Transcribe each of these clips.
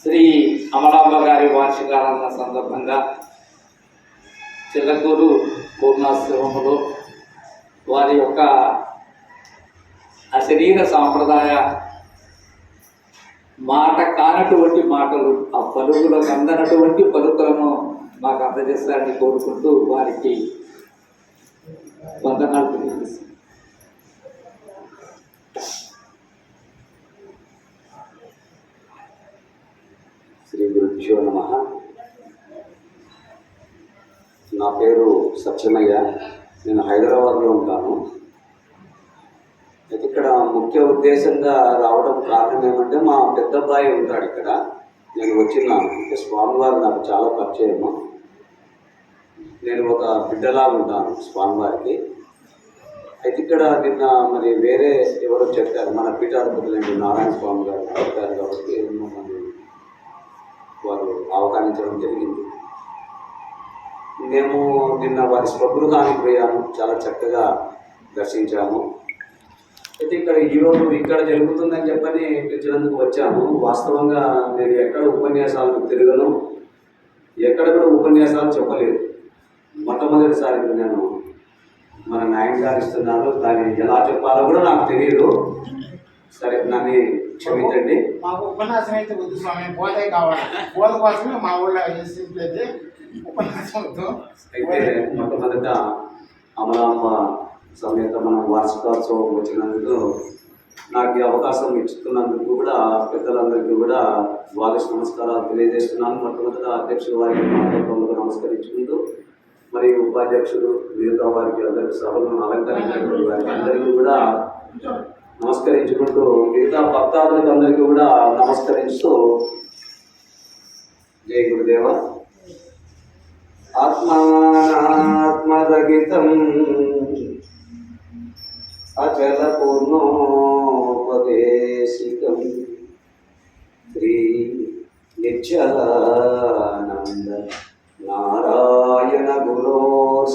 శ్రీ అమలాంబ గారి వార్షికారాధన సందర్భంగా చిల్లకూరు పూర్ణాశ్రమములో వారి యొక్క అశరీర సాంప్రదాయ మాట కానటువంటి మాటలు, ఆ పలుకులకు అందనటువంటి పలుకులను మాకు అందజేస్తారని కోరుకుంటూ వారికి వందనాలు తెలియజేస్తాను. శ్రీ గురుభ్యో నమః. నా పేరు సత్యమయ్య. నేను హైదరాబాద్లో ఉంటాను. అయితే ఇక్కడ ముఖ్య ఉద్దేశంగా రావడం కారణం ఏమంటే, మా పెద్ద అబ్బాయి ఉంటాడు ఇక్కడ. నేను వచ్చినాను అంటే స్వామివారు నాకు చాలా పరిచయము. నేను ఒక బిడ్డలా ఉంటాను స్వామివారికి. అయితే ఇక్కడ నిన్న మరి వేరే ఎవరో చెప్పారు, మన పీఠాధిపతులు నారాయణ స్వామి గారు చెప్పారు కాబట్టి మమ్మల్ని వారు ఆహ్వానించడం జరిగింది. మేము నిన్న వారి స్వగృహానికి పోయాము, చాలా చక్కగా దర్శించాము. అయితే ఇక్కడ ఈరోజు ఇక్కడ జరుగుతుందని చెప్పని పిలిచినందుకు వచ్చాము. వాస్తవంగా నేను ఎక్కడ ఉపన్యాసాలకు తిరగను, ఎక్కడ కూడా ఉపన్యాసాలు చెప్పలేదు. మొట్టమొదటిసారి నేను మన నాయన గారు ఇస్తున్నాను, దాన్ని ఎలా చెప్పాలో కూడా నాకు తెలియదు. సరే, నన్ను క్షమించండి. మాకు ఉపన్యాసం అయితే వద్దు స్వామి, బోధే కావాలి. బోధ కోసమే మా ఊళ్ళో అయితే ఉపన్యాసం వద్దు. అయితే మొట్టమొదట అమలాంబ సమేత మన వార్షికోత్సవం వచ్చినందుకు, నాకు ఈ అవకాశం ఇస్తున్నందుకు కూడా పెద్దలందరికీ కూడా ద్వాదశ నమస్కారాలు తెలియజేస్తున్నాను. మొట్టమొదట అధ్యక్షుడు వారికి మాట్లాడుతూ నమస్కరించుకుంటూ, మరియు ఉపాధ్యక్షుడు మిగతా వారికి అందరికీ సభలను అలంకరించినటువంటి వారికి అందరికీ కూడా నమస్కరించుకుంటూ, మిగతా భక్తాదులకు అందరికీ కూడా నమస్కరిస్తూ, జై గురుదేవ. ఆత్మానాత్మరహితం అచల పూర్ణోపదేశికం శ్రీ నిశ్చలానంద నారాయణ గురో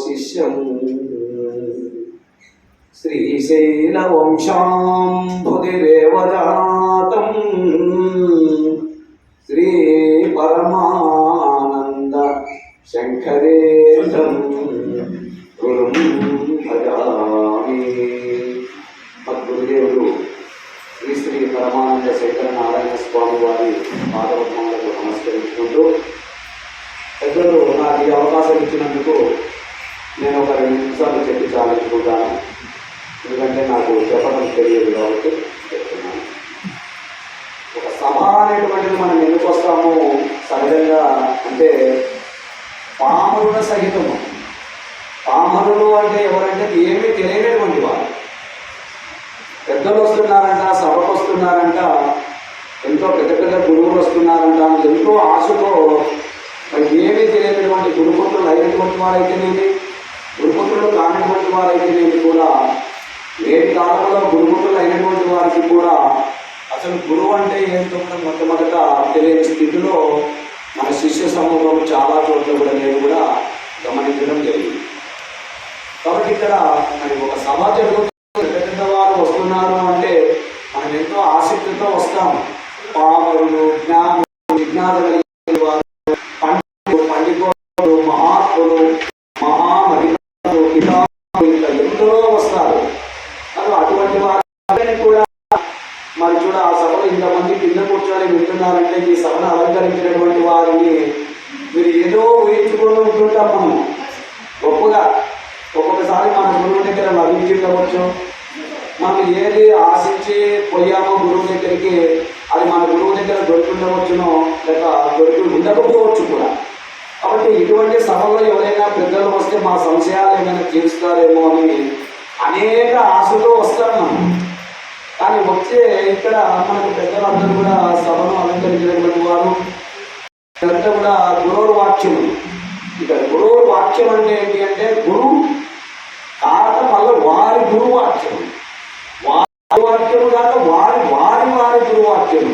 శిష్యం శ్రీశైల వంశాంబుధిరేవ జాతం శ్రీ పరమానంద శంకరేంద్రం గురుం భజామి. గురుదేవుడు శ్రీ శ్రీ పరమానంద శంకర నారాయణ స్వామి వారి పాదపద్మములకు నమస్కరించుకుంటూ, పెద్దలు నాకు ఈ అవకాశం ఇచ్చినందుకు నేను ఒక 2 నిమిషాలు చెప్పి చాలించుకుంటాను. ఎందుకంటే నాకు చెప్పడం తెలియదు కాబట్టి చెప్తున్నాను. ఒక సభ అనేటువంటిది మనం ఎందుకు వస్తాము సహజంగా అంటే, పామరుల సహితము. పామరులు అంటే ఎవరంటే ఏమీ తెలియనటువంటి వారు. పెద్దలు వస్తున్నారంట, సభకు వస్తున్నారంట, ఎంతో పెద్ద పెద్ద గురువులు వస్తున్నారంట, ఎంతో ఆశతో మరి ఏమీ తెలియనటువంటి గురుపుత్రులు అయినటువంటి వారైతేనేమి, గురుపుత్రులు కానటువంటి వారైతేనేమి కూడా, నేటి కాలంలో గురుపుత్రులు అయినటువంటి వారికి కూడా అసలు గురువు అంటే ఏంటో మొట్టమొదట తెలియని స్థితిలో మన శిష్య సమూహం చాలా చోట్ల కూడా నేను కూడా గమనించడం జరిగింది. కాబట్టి ఇక్కడ మరి ఒక సభ జరుగుతుంది, పెద్దవారు వస్తున్నారు అంటే మనం ఎంతో ఆసక్తితో వస్తాం. పామరులు, జ్ఞానులు, విజ్ఞానులు, పండితులు, మహాత్ములు, మహామహిళలు, పితాలు ఎంతో వస్తారు. అటువంటి వారిని కూడా మరి చూడ, ఆ సభలో ఇంతమంది కింద కూర్చొని వింటున్నారంటే, ఈ సభను అలంకరించినటువంటి వారిని మీరు ఏదో ఊహించుకొని ఉంటుంటాం మనం గొప్పగా. ఒక్కొక్కసారి మన గురువు దగ్గర లభించవచ్చు, మనం ఏది ఆశించి పోయామో గురువు దగ్గరికి, అది మన గురువు దగ్గర దొరుకుండవచ్చునో, లేక దొరికి ఉండకపోవచ్చు కూడా. కాబట్టి ఇటువంటి సభలో ఎవరైనా పెద్దలు వస్తే మా సంశయాలు ఏమైనా తీరుస్తారేమో అని అనేక ఆశతో వస్తాం మనం. కానీ వచ్చే ఇక్కడ మనకు పెద్దలందరూ కూడా సభను అలంకరించినటువంటి వారు ఇదంతా కూడా గురువు వాక్యం. ఇక గురువు వాక్యం అంటే ఏంటి అంటే, గురువు కాక మళ్ళీ వారి గురువు వాక్యం, వారి వాక్యము కాక వారి వారి వారి గురువు వాక్యము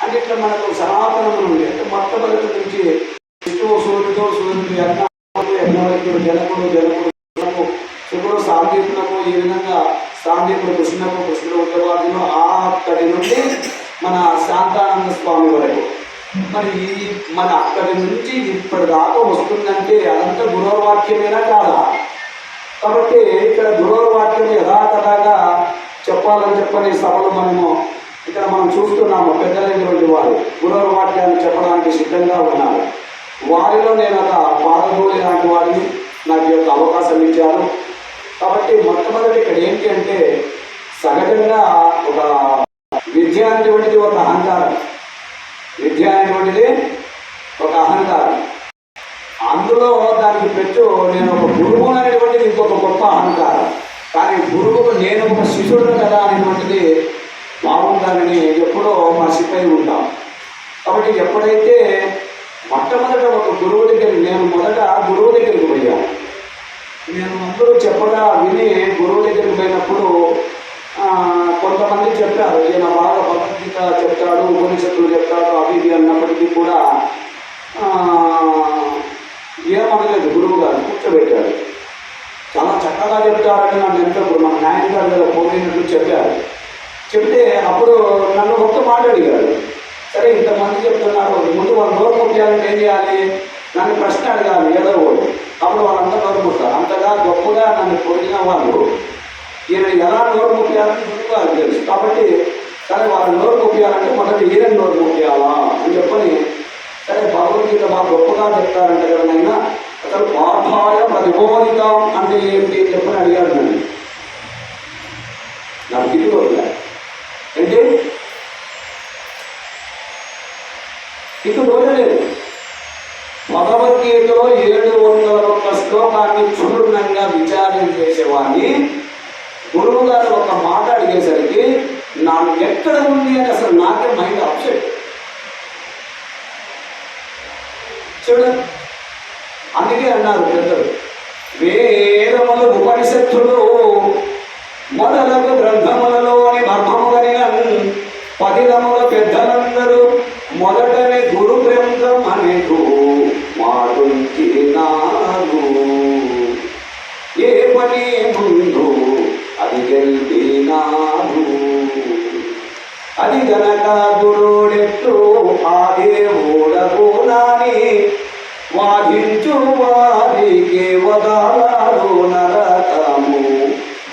అంటే ఇట్లా మనకు సనాతనము నుండి అంటే మొట్టమొదటి నుంచి విష్ణువు సూర్యుడు, సూర్యుడు యజ్ఞవల్క్యుడు, జనకుడు, జనకుడు శుభ్రుడు, సాందీపులకు, ఈ విధంగా సాందీపుడు కృష్ణుడు, కృష్ణుడు ఉత్తరాదిలో అక్కడి నుండి మన శాంతానంద స్వామి వరకు మరి మన అక్కడి నుంచి ఇప్పటిదాకా వస్తుందంటే అదంతా గురువాక్యమేనా కాదా? కాబట్టి ఇక్కడ గురువాక్యం యథాతథంగా చెప్పాలని చెప్పని సభలు ఇక్కడ మనం చూస్తున్నాము. పెద్దలైనటువంటి వారు గురువాక్యాన్ని చెప్పడానికి సిద్ధంగా ఉన్నారు. వారిలో నేను ఒక పాదధూళి లాంటి వారిని నాకు యొక్క అవకాశం ఇచ్చారు. కాబట్టి మొట్టమొదటి ఇక్కడ ఏంటి అంటే సహజంగా ఒక విద్య అనేటువంటిది ఒక అహంకారం. విద్య అనేటువంటిది ఒక అహంకారం. అందులో దానికి పెట్టు నేను ఒక గురువు అనేటువంటిది ఇంకొక గొప్ప అహంకారం. కానీ గురువుకు నేను ఒక శిష్యుడు కదా అనేటువంటిది బాగుండాలని ఎప్పుడో మర్చిపోయి ఉంటాం. కాబట్టి ఎప్పుడైతే మొట్టమొదట ఒక గురువు దగ్గరికి నేను మొదట గురువు దగ్గరికి పోయాను. నేను అందరూ చెప్పగా విని గురువు దగ్గరికి పోయినప్పుడు కొంతమంది చెప్పారు, ఈయన బాగా భగవద్గీత చెప్తాడు, ఉపనిషత్తులు చెప్తాడు, అవి ఇవి అన్నప్పటికీ కూడా ఏమనలేదు. గురువు గారు కూర్చోబెట్టారు. చాలా చక్కగా చెప్తారని నన్ను ఎంతో మన నాయన గారు కదా పోయినట్టు చెప్పారు. చెప్తే అప్పుడు నన్ను ఒక్క మాట అడిగాడు. సరే ఇంతమంది చెప్తున్నారు, ముందు వాళ్ళు నోరు ముఖ్యాలంటే ఏం చేయాలి? నన్ను ప్రశ్న అడగాలి ఏదో ఒకటి. అప్పుడు వాళ్ళంతా నోరు ముట్టారు. అంతగా గొప్పగా నన్ను పొడిగిన వాళ్ళు ఈయన ఎలా నోరు ముఖ్యాలని గురువుగా తెలుసు. కాబట్టి సరే వాళ్ళ నోరు ముఖ్యాలంటే మొదటి ఈయన నోరు ముఖ్యాలా అని చెప్పని, సరే భగవద్గీత బాగా గొప్పగా చెప్తారంటే కదా నైనా అసలు పాఠాయ ప్రతిబోధితం అంటే ఏంటి చెప్పని అడిగాడు నన్ను. నాకు తిరుగుతుందా ఏంటి ఇటు పోలేదు. భగవద్గీతలో 701 శ్లోకాన్ని క్షుణ్ణంగా విచారణ చేసేవాడిని గురువు గారు ఒక మాట అడిగేసరికి నాకు ఎక్కడ ఉంది అని అసలు నాకే మైండ్ అప్సెట్. చూడ అందుకే అన్నారు పెద్దలు, వేదములు ఉపనిషత్తులు మొదలగు గ్రంథములలోని మర్మము కలిగిన 10 పెద్దలందరూ మొదటనే గురు గ్రంథం అనేకు మాటుంచినారు. ఏ పని ముందు అది గెలిపినారు. అది గనక గురుడెట్టు ఆ దేవుడకు నాని వాదించు వారికి వదలాడు నరకము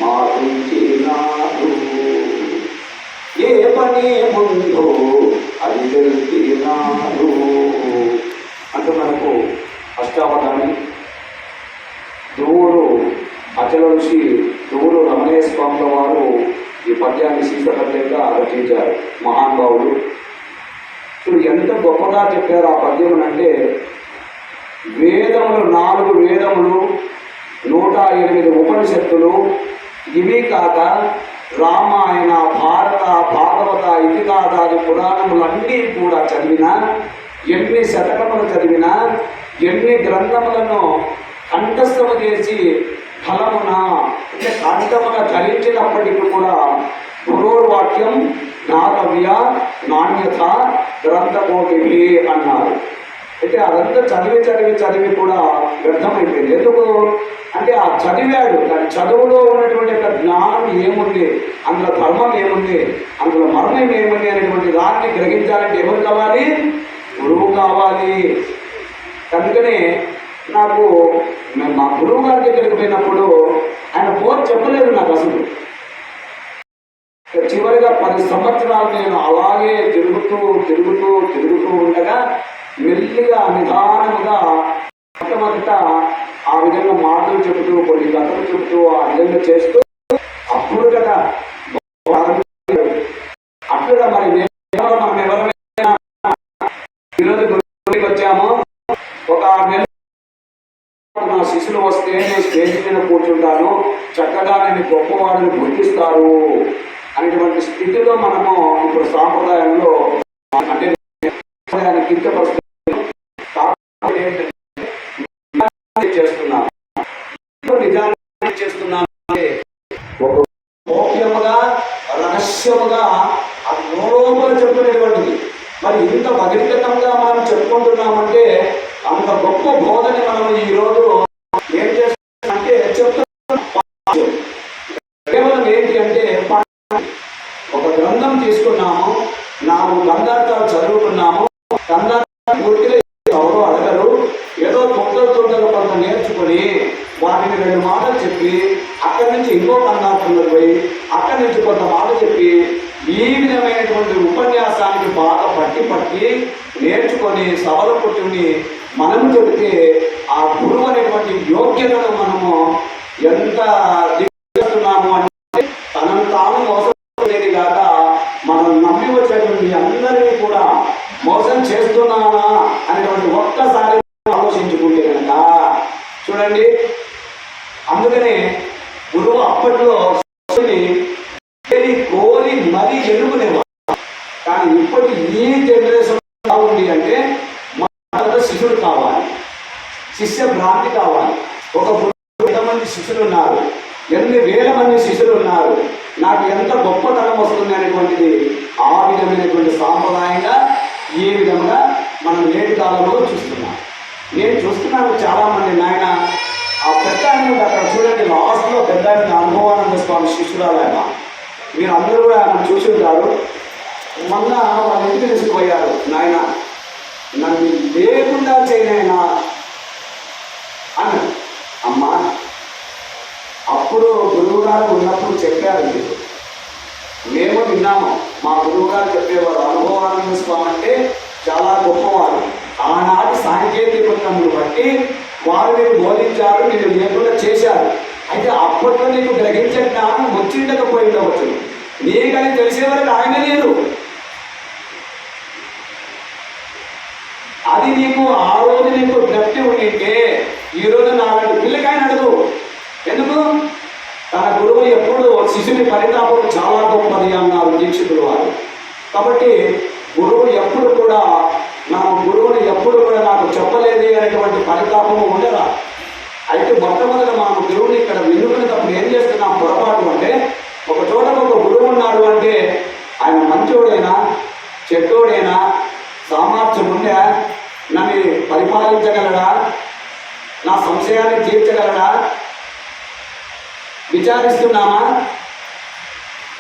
మాటుంచినారు. ఏ పని ముందు అది గెలిపినారు అంటూ మనకు అష్టావధాని ధ్రువుడు అచల ఋషి ధ్రువుడు రమణీయ స్వాముల వారు ఈ పద్యాన్ని శీర్షపద్యంగా రచించారు. మహానుభావుడు ఇప్పుడు ఎంత గొప్పగా చెప్పారు ఆ పద్యం అంటే, వేదములు 4 వేదములు 108 ఉపనిషత్తులు ఇవి కాక రామాయణ భారత భాగవత ఇతిహాసాది పురాణములన్నీ కూడా చదివినా, ఎన్ని శతకములు చదివినా, ఎన్ని గ్రంథములను కంఠస్థము చేసి ఫలమున అంటే కంఠమున ధరించినప్పటికీ కూడా గురువాక్యం జ్ఞాతవ్య నాణ్యత గ్రంథకోటి అన్నారు. అయితే అదంతా చదివి కూడా వ్యర్థమైపోయింది. ఎందుకు అంటే ఆ చదివాడు, కానీ చదువులో ఉన్నటువంటి యొక్క జ్ఞానం ఏముంది, అందులో ధర్మం ఏముంది, అందులో మర్మం ఏముంది అనేటువంటి దాన్ని గ్రహించాలంటే ఎవరు కావాలి? గురువు కావాలి. కనుకనే నాకు మా గురువు గారి దగ్గరికి పోయినప్పుడు ఆయన పోర్ చెప్పలేదు నాకు అసలు. చివరిగా 10 సంవత్సరాలు నేను అలాగే తిరుగుతూ ఉండగా మెల్లిగా నిదానముగా మొట్టమొదట ఆ విధంగా మాటలు చెబుతూ కొన్ని కథలు చెబుతూ ఆ విధంగా చేస్తూ అప్పుడు కదా అట్లుగా మరి మనం ఎవరైనా ఈరోజు గురువుకి వచ్చామో ఒక 6 నెలలు నా శిష్యులు వస్తే నేను స్టేజ్ మీద కూర్చుంటాను, చక్కగా నేను గొప్పవాడిని గుర్తిస్తారు అనేటువంటి స్థితిలో మనము ఇప్పుడు సాంప్రదాయంలో అంటే చేస్తున్నాను అంటే ఒక గోప్యముగా రహస్యముగా అది లోపల చెప్పుకునేటువంటిది. మరి ఇంత బహిర్గతంగా మనం చెప్పుకుంటున్నామంటే అంత గొప్ప బోధని మనం ఈరోజు ఏం చేస్తున్నామంటే చెప్తున్నాం. కేవలం ఏంటి అంటే ఒక గ్రంథం తీసుకున్నాము, 4 గ్రంథార్థాలు చదువుకున్నాము, గ్రంథాలు చెప్పి అక్కడి నుంచి ఇంకో కన్నార్థంలో పోయి అక్కడి నుంచి కొంత మాట చెప్పి ఈ విధమైనటువంటి ఉపన్యాసానికి బాగా పట్టి నేర్చుకొని సభలు పుట్టుని మనము చెబితే ఆ గురువు అనేటువంటి యోగ్యతను మనము ఎంత దిగుతున్నాము అంటే తనను తాను మోసపోయేది కాక మనం నమ్మి వచ్చేటువంటి అందరినీ కూడా మోసం చేస్తున్నానా అనేటువంటి ఒక్కసారి ఆలోచించుకుంటే కనుక చూడండి. అందుకనే గురువు అప్పట్లో కోరి మరీ ఎన్నుకునేవారు. కానీ ఇప్పటి ఈ జనరేషన్ ఉంది అంటే మన శిష్యుడు కావాలి, శిష్య భ్రాంతి కావాలి. ఒక ఎంతమంది శిష్యులు ఉన్నారు, ఎన్ని వేల మంది శిష్యులు ఉన్నారు, నాకు ఎంత గొప్పతనం వస్తుంది అనేటువంటిది ఆ విధమైనటువంటి సాంప్రదాయంగా ఈ విధంగా మనం నేటి కాలంలో చూస్తున్నాం. నేను చూస్తున్నాను చాలామంది నాయన ఆ పెద్ద అక్కడ చూడండి, లాస్ట్లో పెద్ద అనుభవానంద స్వామి శిష్యురాలైన మీరు అందరూ కూడా ఆయన చూసి ఉంటారు. మొన్న వాళ్ళ ఇంటికి తీసుకుపోయారు. నాయన నన్ను లేకుండా చేయనైనా అన్నాడు. అమ్మ అప్పుడు గురువు గారు ఉన్నప్పుడు చెప్పారు, మీరు మేము విన్నాము. మా గురువు గారు చెప్పేవారు అనుభవానంద స్వామి అంటే చాలా గొప్పవారు. ఆనాటి సాంకేతికతను బట్టి వారు నీకు బోధించారు, నేను లేకుండా చేశారు. అయితే అప్పట్లో నీకు గ్రహించే జ్ఞానం వచ్చిండకపోయి ఉండవచ్చు. నీకని తెలిసే వరకు ఆయన లేదు. అది నీకు ఆ రోజు నీకు జ్ఞప్తి ఉండింటే ఈరోజు నాలుగు పిల్లకాయని అడుగు. ఎందుకు? తన గురువు ఎప్పుడు శిశుని పరితాపం చాలా గొప్పది అన్నారు దీక్షితులు వారు. కాబట్టి గురువు ఎప్పుడు కూడా నా గురువుని ఎప్పుడు కూడా నాకు చెప్పలేదు అనేటువంటి పరితాపము ఉండదా. అయితే మొట్టమొదట మనం గురువుని ఇక్కడ వినుకునేటప్పుడు ఏం చేస్తున్నాం పొరపాటు అంటే, ఒక చోట ఒక గురువు ఉన్నాడు అంటే ఆయన మంచోడైనా చెడ్డోడైనా సామర్థ్యం ఉండే నన్ను పరిపాలించగలడా, నా సంశయాన్ని తీర్చగలడా విచారిస్తున్నామా?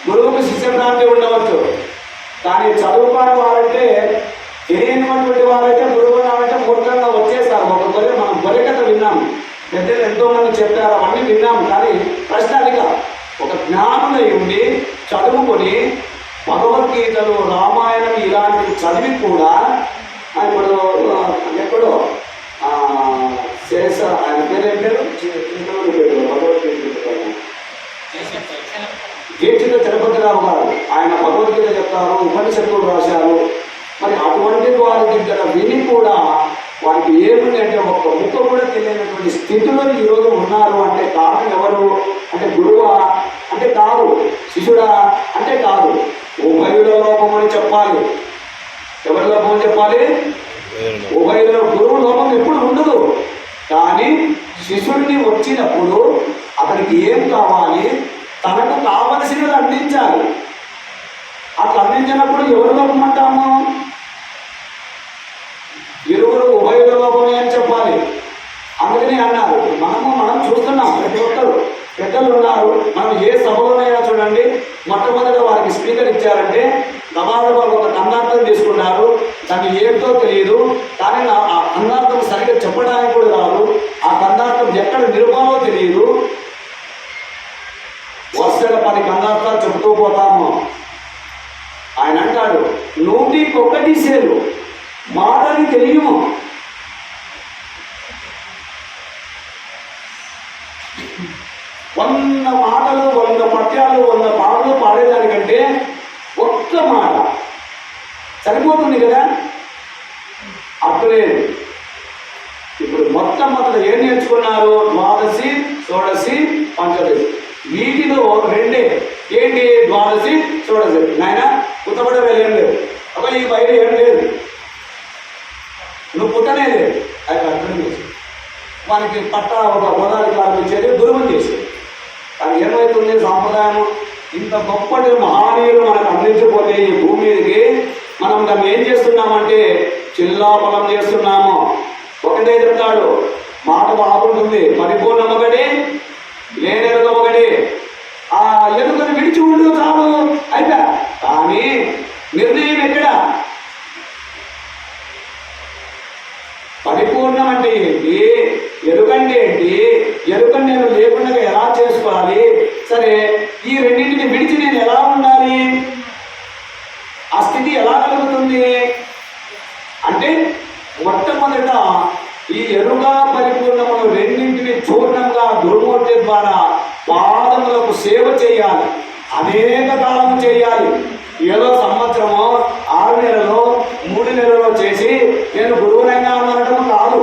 గురువుకు శిష్యభ్రాంతి ఉండవచ్చు, కానీ చదువుకోని వారంటే తెలియనటువంటి వారైతే గురువు అంటే మూర్ఖంగా వచ్చేస్తారు. ఒక గొర్రె మనం గొర్రె కథ విన్నాం, పెద్దలు ఎంతో మంది చెప్పారు, అవన్నీ విన్నాం. కానీ ప్రశ్న అదిగా ఒక జ్ఞానులై ఉండి చదువుకొని భగవద్గీతలు రామాయణం ఇలాంటివి చదివి కూడా ఇప్పుడు ఎక్కడో శేష ఆయన పేరు ఏం పేరు భగవద్గీత దీక్షిత తిరుపతిరావు గారు ఆయన భగవద్గీత చెప్తారు, ఉపనిషత్తులు రాశారు. మరి అటువంటి వారి దగ్గర విని కూడా వారికి ఏముంది అంటే ఒక్క ముక్క కూడా తెలియనటువంటి స్థితిలో ఈరోజు ఉన్నారు అంటే కారణం ఎవరు అంటే గురువా అంటే కాదు, శిష్యుడా అంటే కాదు, ఉభయుల లోపం అని చెప్పాలి. ఎవరి లోపం అని చెప్పాలి? ఉభయుల. గురువు లోపం ఎప్పుడు ఉండదు. కానీ శిష్యుడిని వచ్చినప్పుడు అతనికి ఏం కావాలి, తనకు కావలసినది అందించాలి. అట్లా అందించినప్పుడు ఎవరి లోపం అంటాము? ఇరువురు ఉభయుల లోపమే అని చెప్పాలి. అందుకని అన్నారు. మనం చూస్తున్నాం, ప్రతి ఒక్కరు పెద్దలు ఉన్నారు. మనం ఏ సభలోనైనా చూడండి, మొట్టమొదట వారికి స్పీకర్ ఇచ్చారంటే దబాదబాలు ఒక కన్నార్థం తీసుకున్నారు. దాన్ని ఏంటో తెలియదు, కానీ ఆ కన్నార్థం సరిగ్గా చెప్పడానికి కూడా రాదు. ఆ కన్నార్థం ఎక్కడ నిరుపాలో తెలియదు. వరుసగా 10 కన్నార్థాలు చెబుతూ పోతాము. ఆయన అంటాడు, 101 సేలు మాటని తెలియము. వంద మాటలు, 100 పద్యాలు, 100 పాటలు పాడేదానికంటే ఒక్క మాట సరిపోతుంది కదా. అప్పులేదు. ఇప్పుడు మొట్టమొదట ఏం నేర్చుకున్నారు? ద్వాదశి, షోడశి, పంచదశి. వీటిలో 2 ఏంటి? ద్వాదశి, షోడశి. నాయన పుట్టబడే ఏం లేదు, ఒక ఈ బయట ఏం లేదు, నువ్వు పుట్టనే లేదు. అది అర్థం చేసి మనకి పట్ట ఒక గోదావరి ఇచ్చేది గురువుని చేసేది. కానీ ఏమవుతుంది? సాంప్రదాయం ఇంత గొప్పటి మహానీయులు మనకు అందించకపోతే ఈ భూమి మీదకి మనం దాన్ని ఏం చేస్తున్నామంటే చిల్లాపలం చేస్తున్నాము. ఒకటే చెప్తాడు, మాట బాగుంటుంది, పరిపూర్ణం ఒకటి, లేనెరుక ఒకటి. ఆ ఎరుకను విడిచి ఉండు చాలు, అయిపోయా. కానీ నిర్ణయం ఎక్కడ? పరిపూర్ణం అంటే ఏంటి, ఎరుకంటే ఏంటి, ఎరుకని నేను లేకుండా ఎలా చేసుకోవాలి. సరే, ఈ రెండింటిని విడిచి నేను ఎలా ఉండాలి? ఆ స్థితి ఎలా కలుగుతుంది అంటే మొట్టమొదట ఈ ఎరుక పరిపూర్ణములు రెండింటిని చూర్ణంగా దుర్మూర్తి ద్వారా పాదములకు సేవ చేయాలి. అనేక కాలం చేయాలి. ఏదో సంవత్సరమో 6 నెలలో 3 నెలలో చేసి నేను గురువునైనా అనడం కాదు.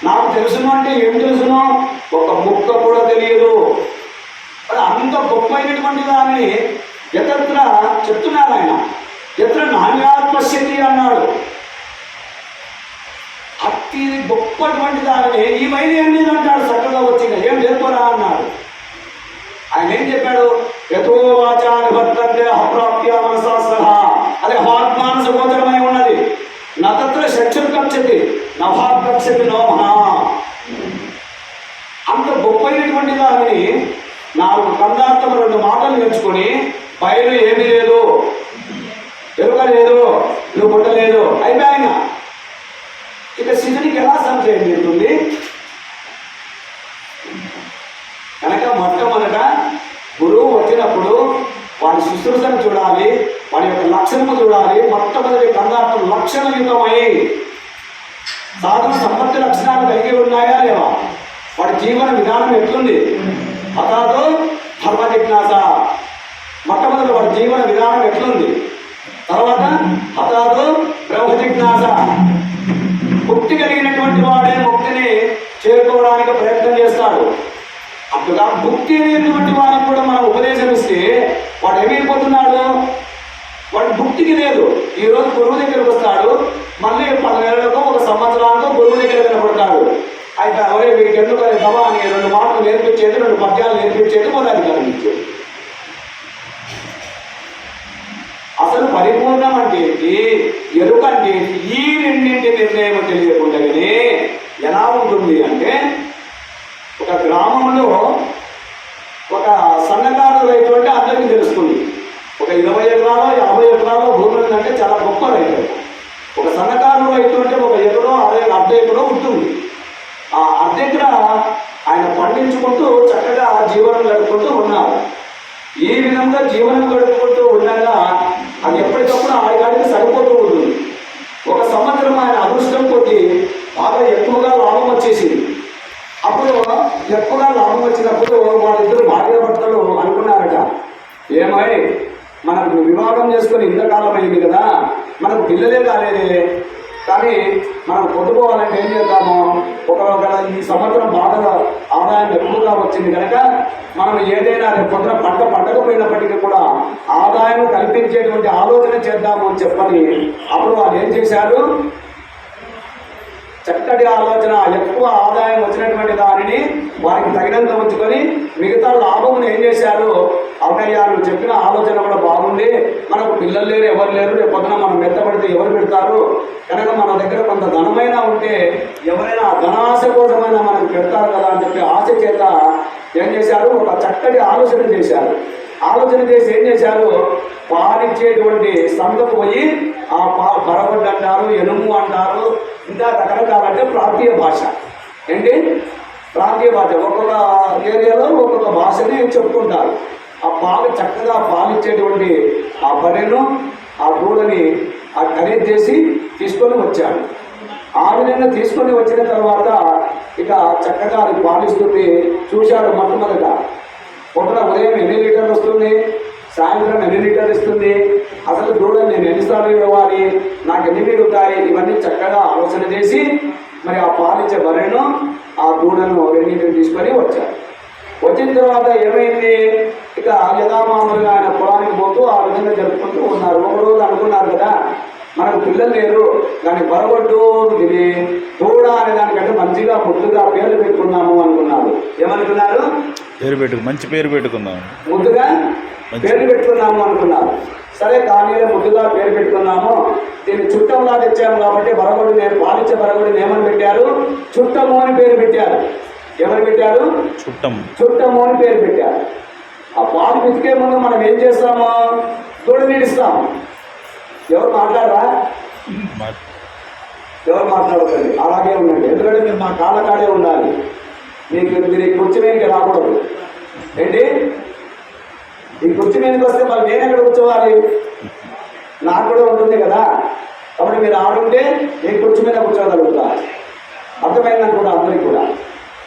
నాకు తెలుసును అంటే ఏం తెలుసును? ఒక ముక్క కూడా తెలియదు. అంత గొప్పైనటువంటి దాన్ని ఎత్ర చెప్తున్నారు ఆయన. ఎత్ర నాణ్యాత్మశక్తి అన్నాడు. అతి గొప్పటువంటి దానిని ఈ వైద్యం ఏం లేదంటాడు. చక్కగా వచ్చింది ఏం చేసుకోరా అన్నాడు. ఆయన ఏం చెప్పాడు? యతో వాచా నివర్తంతే అప్రాప్య మనసా సహా. అది ఆత్మానస గోచరమై ఉన్నది. నత్ర శక్షుర్కక్షతి నభాకక్షతి నోమహ. అంత గొప్పైనటువంటి దానిని 4 కందార్థం 2 మాటలు నేర్చుకొని పైరు ఏమీ లేదు, ఎరుక లేదు, నువ్వు పుట్టలేదు, అయిపోయాయన. ఇక శివునికి ఎలా సంశయం జరుగుతుంది కనుక మొట్టమొదట గురువు వచ్చినప్పుడు వాడి శుశ్రూషను చూడాలి, వాడి యొక్క లక్షణము చూడాలి. మొట్టమొదటి కందార్థం లక్షణయుతమై సాధన సంపత్తి లక్షణాలు కలిగి ఉన్నాయా లేవా, వాడి జీవన విధానం ఎట్లుంది, హఠాత్తు ధర్మ జిజ్ఞాస. మొట్టమొదటి వాడి జీవన విధానం ఎట్లుంది, తర్వాత హఠాత్తు బ్రహ్మ జిజ్ఞాస. ముక్తి కలిగినటువంటి వాడే ముక్తిని చేరుకోవడానికి ప్రయత్నం చేస్తాడు. అప్పుడుగా ముక్తి అనేటువంటి వారికి కూడా మనం ఉపదేశం ఇస్తే వాడు ఏమైపోతున్నాడు? వాడు భుక్తికి లేదు. ఈరోజు గురువు దగ్గరకు వస్తాడు, మళ్ళీ 10 నెలలకో 1 సంవత్సరానికో గురువు దగ్గర కనపడతాడు. అయితే ఎవరే వీడికి ఎందుకు అని దవా అని 2 మాటలు నేర్పించేది, 2 పద్యాలు నేర్పించేది, మొదటి కలిగించేది. అసలు పరిపూర్ణం అంటే ఏంటి, ఎరుక అంటే ఏంటి, ఈ రెండింటి నిర్ణయం తెలియకుండానే ఎలా ఉంటుంది అంటే ఒక గ్రామంలో ఒక సన్నకారు రైతు అంటే అందరికీ తెలుస్తుంది. ఒక 20 ఎకరాలు 50 ఎకరాలు భూమి ఉందంటే చాలా గొప్ప రైతు. ఒక సన్నకారు రైతు అంటే 1 ఎకరో అర్ధ ఎకరో ఉంటుంది. ఆ అర్ధ ఎకర ఆయన పండించుకుంటూ చక్కగా జీవనం గడుపుకుంటూ ఉన్నారు. ఈ విధంగా జీవనం గడుపుకుంటూ ఉండగా అది ఎప్పటికప్పుడు ఆడికాడికి సరిపోతూ ఉంటుంది. 1 సంవత్సరం ఆయన అదృష్టం కొద్దీ బాగా ఎక్కువగా లాభం వచ్చేసింది. అప్పుడు ఎక్కువగా లాభం వచ్చినప్పుడు వాళ్ళిద్దరు భార్యాభర్తలు అనుకున్నారట, ఏమై మనకు వివాహం చేసుకొని ఇంతకాలం అయింది కదా, మనకు పిల్లలే కాలేదే, కానీ మనం పొద్దుకోవాలంటే ఏం చేద్దాము, ఒకవేళ ఈ సంవత్సరం బాగా ఆదాయం ఎక్కువగా వచ్చింది కనుక మనం ఏదైనా పొద్దున పంటకపోయినప్పటికీ కూడా ఆదాయం కల్పించేటువంటి ఆలోచన చేద్దాము అని చెప్పని అప్పుడు వాళ్ళు ఏం చేశారు, చక్కటి ఆలోచన, ఎక్కువ ఆదాయం వచ్చినటువంటి దానిని వారికి తగినంత ఉంచుకొని మిగతా లాభమును ఏం చేశారు, అవునయ్యా నువ్వు చెప్పిన ఆలోచన కూడా బాగుంది, మనకు పిల్లలు లేరు, ఎవరు లేరు, రేపు పొద్దున మనం మెత్తపడితే ఎవరు పెడతారు, కనుక మన దగ్గర కొంత ధనమైనా ఉంటే ఎవరైనా ధనాశ కోసమైనా మనకు పెడతారు కదా అని చెప్పి ఆశ చేత ఏం చేశారు, ఒక చక్కటి ఆలోచన చేశారు. ఆలోచన చేసి ఏం చేశారు, పాలిచ్చేటువంటి సంతకు పోయి ఆ బరగొడ్డు అంటారు, ఎనుము అంటారు, ఇంకా రకరకాలంటే ప్రాంతీయ భాష. ఏంటి ప్రాంతీయ భాష, ఒక్కొక్క ఏరియాలో ఒక్కొక్క భాషని చెప్పుకుంటారు. ఆ చక్కగా పాలిచ్చేటువంటి ఆ బర్రెను ఆ దూడని ఆ ఖరీదు చేసి తీసుకొని వచ్చాడు. ఆ విధంగా తీసుకొని వచ్చిన తర్వాత ఇక చక్కగా అది పాలిస్తుంది. చూశాడు మొట్టమొదట పొద్దున ఉదయం ఎన్ని లీటర్లు వస్తుంది, సాయంత్రం ఎన్ని లీటర్లు ఇస్తుంది, అసలు దూడని నేను ఎన్నిసార్లు ఇవ్వాలి, నాకు ఎన్ని మిగులుతాయి, ఇవన్నీ చక్కగా ఆలోచన చేసి మరి ఆ పాలిచ్చే బర్రెను ఆ దూడను రెండింటిని తీసుకొని వచ్చారు. వచ్చిన తర్వాత ఏమైంది, ఇక యథామామూలుగా ఆయన పొలానికి పోతూ ఆ విధంగా జరుపుకుంటూ ఉన్నారు. ఒకరోజు అనుకున్నారు కదా మనకు పిల్లలు లేరు, దాన్ని బరగొడ్డు ఇది దూడ అనే దానికంటే మంచిగా ముద్దుగా పేర్లు పెట్టుకున్నాము అనుకున్నారు. ఏమనుకున్నారు, మంచి పేరు పెట్టుకుందాం, ముద్దుగా పేర్లు పెట్టుకున్నాము అనుకున్నారు. సరే కానీ ముద్దుగా పేరు పెట్టుకున్నాము, దీన్ని చుట్టంలా తెచ్చాము కాబట్టి బరగొడ్డు నేను పాలిచ్చే బరగొడ్డుని ఏమని పెట్టారు, చుట్టము అని పేరు పెట్టారు. ఎవరు పెట్టారు, చుట్టము అని పేరు పెట్టారు. ఆ పాలు పితికే ముందు మనం ఏం చేస్తాము, దూడ నీడిస్తాము. ఎవరు మాట్లాడరా, ఎవరు మాట్లాడకండి, అలాగే ఉండండి. ఎందుకంటే మీరు మా కాళ్ళ కాడే ఉండాలి. మీరు ఈ కుర్చీ మీదకి రాకూడదు. ఏంటి ఈ కుర్చీ మీదకి వస్తే మరి నేను ఎక్కడ కూర్చోవాలి? నాకు కూడా ఉంటుంది కదా. కాబట్టి మీరు ఆడుంటే ఈ కుర్చీ మీద కూర్చోగలుగుతా. అర్థమైందని కూడా అందరికీ కూడా.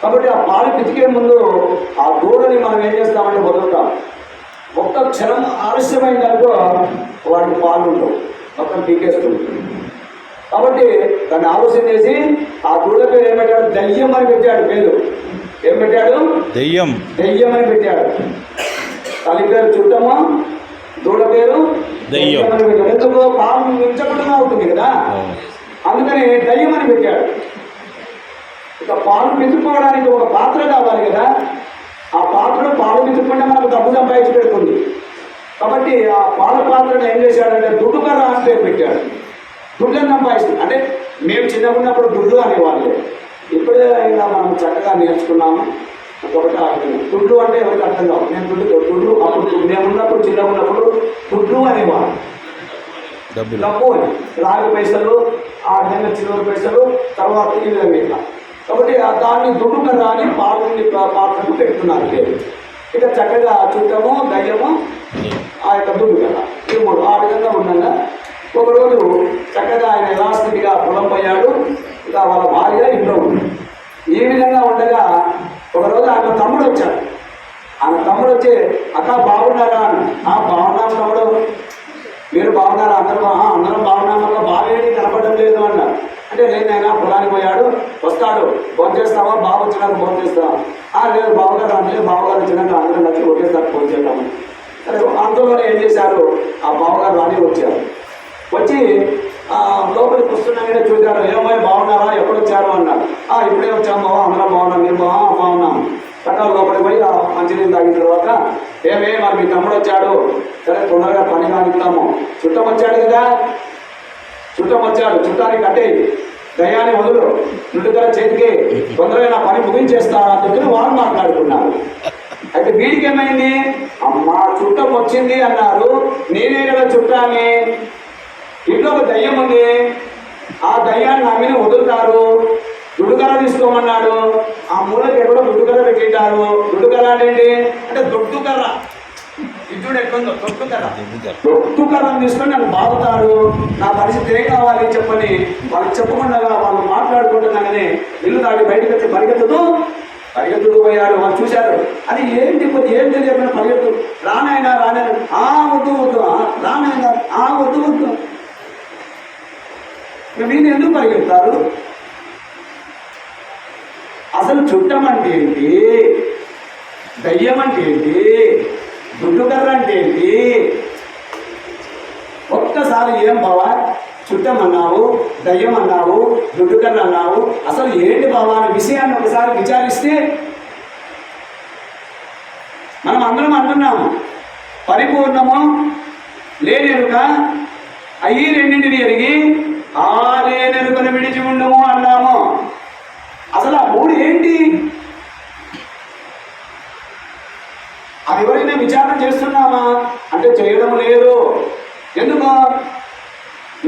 కాబట్టి ఆ పాలు పితికే ముందు ఆ దూడని మనం ఏం చేస్తామంటే వదులుతాం. ఒక్క క్షణం ఆలస్యమైందనుకో వాడికి పాలు ఉండవు, మొత్తం పీకేస్తుంది. కాబట్టి దాన్ని ఆలోచన చేసి ఆ దూడ పేరు ఏం పెట్టాడు? దయ్యం అని పెట్టాడు. పేరు ఏం పెట్టాడు? దయ్యం అని పెట్టాడు. తల్లి పేరు చుట్టము, దూడ పేరు దయ్యం అని పెట్టాడు. ఎందుకు? పాలు మించకుండా అవుతుంది కదా, అందుకని దయ్యం అని పెట్టాడు. ఇక పాలు పితుక్కోవడానికి ఒక పాత్ర కావాలి కదా, ఆ పాత్రలో పాలు పితుక్కుంటే మనకు డబ్బు సంపాదించి పెడుతుంది. కాబట్టి ఆ పాల పాత్రను ఏం చేశాడంటే దుడ్డుకర్ర అని పేరు పెట్టాడు. దుడ్లను సంపాదిస్తుంది. అంటే మేము చిన్నగా ఉన్నప్పుడు దుడ్డు అనేవాళ్ళు, ఇప్పుడే ఇలా మనం చక్కగా నేర్చుకున్నాము. ఒకటి దుడ్డు అంటే ఎవరికి అర్థం కావు. నేను దుడ్డు అప్పుడు మేమున్నప్పుడు చిన్నగా ఉన్నప్పుడు దుడ్డు అనేవాళ్ళు, డబ్బు అని. రాగి పైసలు, ఆ విధంగా చిల్లర పైసలు, తర్వాత ఈ విధంగా. కాబట్టి దాన్ని దుడ్డు కదా అని పాత్రని పాత్రకు పెడుతున్నారు లేదు. ఇక చక్కగా చుట్టము, దయ్యము, ఆ యొక్క దుడ్డు కదా, ఈ మూడు ఆ విధంగా ఉండగా ఒకరోజు చక్కగా ఆయన యథాస్థితిగా పొలం పోయాడు. ఇక వాళ్ళ భార్య ఇంట్లో ఉంది. ఈ విధంగా ఉండగా ఒకరోజు ఆయన తమ్ముడు వచ్చాడు. ఆయన తమ్ముడు వచ్చి అక్క బాగున్నారా అని. బాగున్నాం తమ్ముడు, మీరు బాగున్నారా? అందరం బాగున్నామక్క, బావేది కనపడడం లేదు అన్నారు. అంటే లేదైనా పొలానికి పోయాడు, వస్తాడు, ఫోన్ చేస్తావా? బాగా వచ్చినాక ఫోన్ చేస్తావా? లేదు బావగారు అంటే బావగారు వచ్చినాక అందరం వచ్చి ఒకేసారి ఫోన్ చేద్దాము. సరే, అందులోనే ఏం చేశారు, ఆ బావగారు రాని వచ్చారు. వచ్చి లోపలికి వస్తున్నాగానే చూశారు. ఏమో బాగున్నారా, ఎప్పుడు వచ్చారు అన్నారు. ఇప్పుడే వచ్చాము బావా, అందరం బాగున్నాం, మీరు బాగున్నాం. చక్కగా లోపలికి పోయి మంచినీళ్ళు తాగిన తర్వాత మరి మీ తమ్ముడు వచ్చాడు, సరే తొందరగా పని కానిస్తాము. చుట్టం వచ్చాడు కదా, చుట్టం వచ్చాడు, చుట్టానికి కట్టే, దయ్యాన్ని వదులు, నుండిగా చేతికి తొందరగా నా పని ముగించేస్తా అని చెప్పి వాళ్ళు మాట్లాడుకున్నారు. అయితే వీడికి ఏమైంది? అమ్మా చుట్టం వచ్చింది అన్నారు, నేనే కదా చుట్టాన్ని, ఇంట్లో ఒక దయ్యం ఉంది, ఆ దయ్యాన్ని నా మీద వదులుతారు, దుడ్డుకర్ర తీసుకోమన్నాడు. ఆ మూలకి ఎక్కడో దుడ్డుకర్ర పెట్టింటారు. దుడ్డుకర్ర అంటే దొడ్డుకర్ర, ఇద్దుడు ఎట్లుందో దొడ్డుకర్రను తీసుకొని నన్ను బాగుతారు, నా పరిస్థితి ఏం కావాలి చెప్పని వాళ్ళకి చెప్పకుండా వాళ్ళు మాట్లాడుకుంటున్నాగానే ఇల్లు దాటి బయటకు వచ్చి పరిగెత్తుడు పోయాడు. వాళ్ళు చూశారు, అది ఏంటి కొద్ది ఏం తెలియకుండా పరిగెత్తు, రానాయన వద్దు రానాయన వద్దు. మీరు ఎందుకు పరిగెత్తారు? అసలు చుట్టం అంటే ఏంటి, దయ్యం అంటే ఏంటి, దుడ్డుకర్ర అంటే ఏంటి? ఒక్కసారి ఏం బావా చుట్టం అన్నావు, దయ్యం అన్నావు, దుడ్డుకర్ర అన్నావు, అసలు ఏంటి బావా అనే విషయాన్ని ఒకసారి విచారిస్తే మనం అందరం అంటున్నాము, పరిపూర్ణము లేనెరుక అయ్యి రెండింటిని ఎరిగి లేనెరుకను విడిచి ఉండము అన్నాము. అసలు ఆ మూడు ఏంటి? అది ఎవరైనా విచారణ చేస్తున్నామా అంటే చేయడం లేదు. ఎందుకు?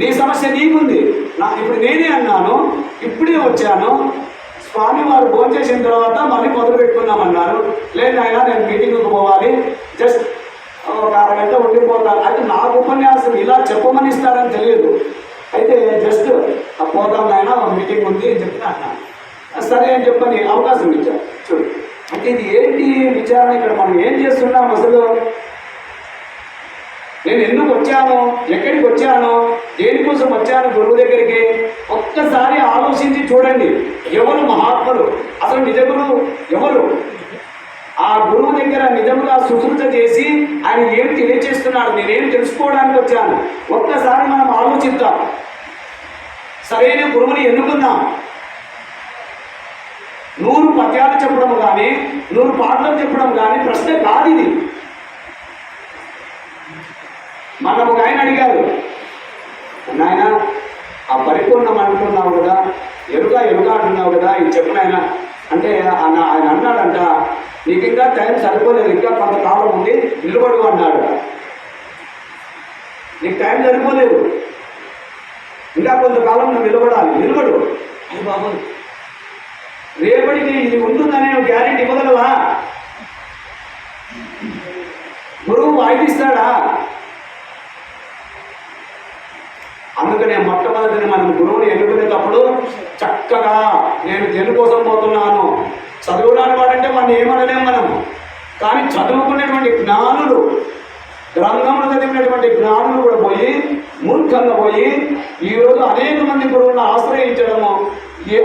నీ సమస్య నీకుంది, ఇప్పుడు నేనే అన్నాను, ఇప్పుడే వచ్చాను, స్వామి వారు ఫోన్ చేసిన తర్వాత మళ్ళీ మొదలు పెట్టుకున్నామన్నారు. లేదు ఆయన నేను మీటింగ్కి పోవాలి, జస్ట్ ఒక అరగంట ఉండిపోతాను. అయితే నాకు ఉపన్యాసం ఇలా చెప్పమని ఇస్తారని తెలియదు. అయితే జస్ట్ పోతాం ఆయన మీటింగ్ ఉంది అని చెప్పి అన్నాను. సరే అని చెప్పని అవకాశం ఇచ్చారు. చూడు, అంటే ఇది ఏంటి విచారణ? ఇక్కడ మనం ఏం చేస్తున్నాం? అసలు నేను ఎందుకు వచ్చాను, ఎక్కడికి వచ్చాను, దేనికోసం వచ్చాను గురువు దగ్గరికి? ఒక్కసారి ఆలోచించి చూడండి. ఎవరు మహాత్ములు, అసలు నిజ గురువు ఎవరు? ఆ గురువు దగ్గర నిజముగా సుశ్రుత చేసి ఆయన ఏం తెలియచేస్తున్నాడు, నేనేం తెలుసుకోవడానికి వచ్చాను. ఒక్కసారి మనం ఆలోచిద్దాం. సరైన గురువుని ఎన్నుకుందాం. 100 పద్యాలు చెప్పడం కానీ 100 పాటలు చెప్పడం కానీ ప్రశ్న కాదు ఇది. మన ఒక ఆయన అడిగారు, నాయన ఆ పరిపూర్ణం అంటున్నావు కదా, ఎరుక అంటున్నావు కదా, ఇది చెప్పిన ఆయన అంటే ఆయన అన్నాడంట, నీకు ఇంకా టైం సరిపోలేదు, ఇంకా కొంతకాలం ఉంది, నిలబడు అన్నాడు. నీకు టైం సరిపోలేదు, ఇంకా కొంతకాలం నువ్వు నిలబడాలి, నిలబడు. అది బాబు రేపటికి ఇది ఉంటుందని నువ్వు గ్యారెంటీ ఇవ్వగలవా? గురువు వాయిదిస్తాడా? అందుకనే మొట్టమొదటిని మనం గురువుని ఎన్నుకునేటప్పుడు చక్కగా నేను దేనికోసం పోతున్నాను, చదువురాని వాడంటే మనం ఏమనలేం మనం. కానీ చదువుకునేటువంటి జ్ఞానులు, గ్రంథములు చదివినటువంటి జ్ఞానులు కూడా పోయి మూర్ఖంగా పోయి ఈరోజు అనేక మంది గురువులను ఆశ్రయించడము,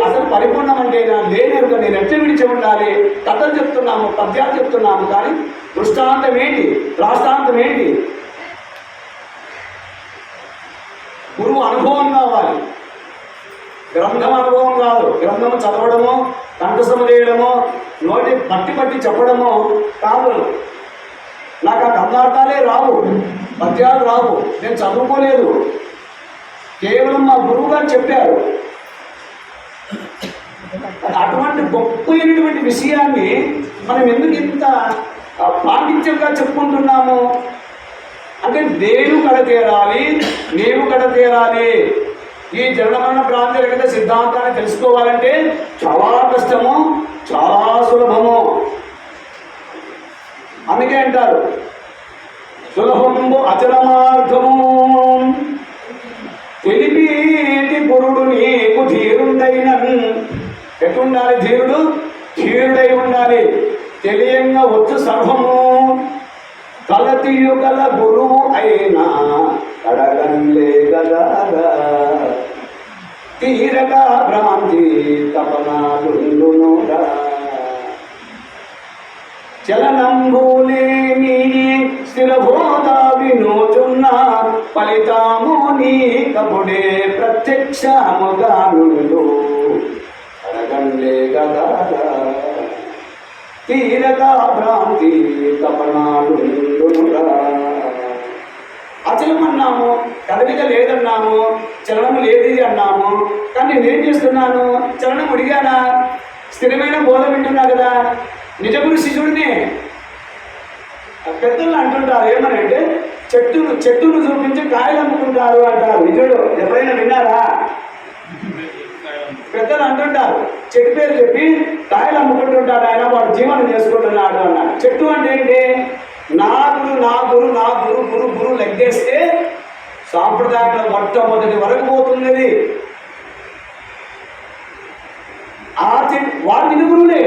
అసలు పరిపూర్ణం అంటే లేనేరుగా నేను ఎట్లా విడిచి ఉండాలి, కథలు చెప్తున్నాము, పద్యాలు చెప్తున్నాము, కానీ దృష్టాంతం ఏంటి, రాష్ట్రాంతం ఏంటి? గురువు అనుభవం కావాలి, గ్రంథం అనుభవం కాదు. గ్రంథము చదవడము, కంఠసము చేయడము, నోటి పట్టి చెప్పడము కాదు. నాకు ఆ గ్రంథార్థాలే రావు, పద్యాలు రావు, నేను చదువుకోలేదు, కేవలం మా గురువు గారు చెప్పారు. అటువంటి గొప్పైనటువంటి విషయాన్ని మనం ఎందుకు ఇంత పాండిత్యంగా చెప్పుకుంటున్నాము అంటే, నేను కడతేరాలి, నీవు కడతేరాలి. ఈ జనమరణ భ్రాంతి రహిత సిద్ధాంతాన్ని తెలుసుకోవాలంటే చాలా కష్టము, చాలా సులభము. అందుకే అంటారు సులభము అచల మార్గము, తెలిపేటి పురుడు నీకు ధీరుడైన. ఎట్లుండాలి ధీరుడు? ధీరుడై ఉండాలి. తెలియంగా వచ్చు సర్వము, కలతియుగల గురువు అయినా కడగంలే గదా, తీరక భ్రాంతి తపనాలుండునుగా. చలనంబులేని స్థిరబోధ వినోచున్న ఫలితాము నీ కపుడే ప్రత్యక్షముగా నుండు. కడగంలే గదా, తీరక భ్రాంతి తపనాలుండునుగా. అచలం అన్నాము, కదలిక లేదన్నాము, చలనం లేదు అన్నాము. కానీ నేనేం చేస్తున్నాను? చలనం ఉడిగానా? స్థిరమైన బోధ వింటున్నా కదా. నిజగురు శిష్యుడిని పెద్దలు అంటుంటారు ఏమనంటే, చెట్టును చూపించి కాయలు అమ్ముకుంటారు అంటారు. నిజుడు ఎప్పుడైనా విన్నారా? పెద్దలు అంటుంటారు, చెట్టు పేరు చెప్పి కాయలు అమ్ముకుంటుంటాడు ఆయన, వాడు జీవనం చేసుకుంటున్నాడు అన్నాడు. చెట్టు అంటే ఏంటి? నా గురు నా గురు నా గురు గురు గురు లెగ్గేస్తే సాంప్రదాయంలో మొట్టమొదటి వరకు పోతున్నది. ఆ చెట్టు వాడు నిజ గురువులే,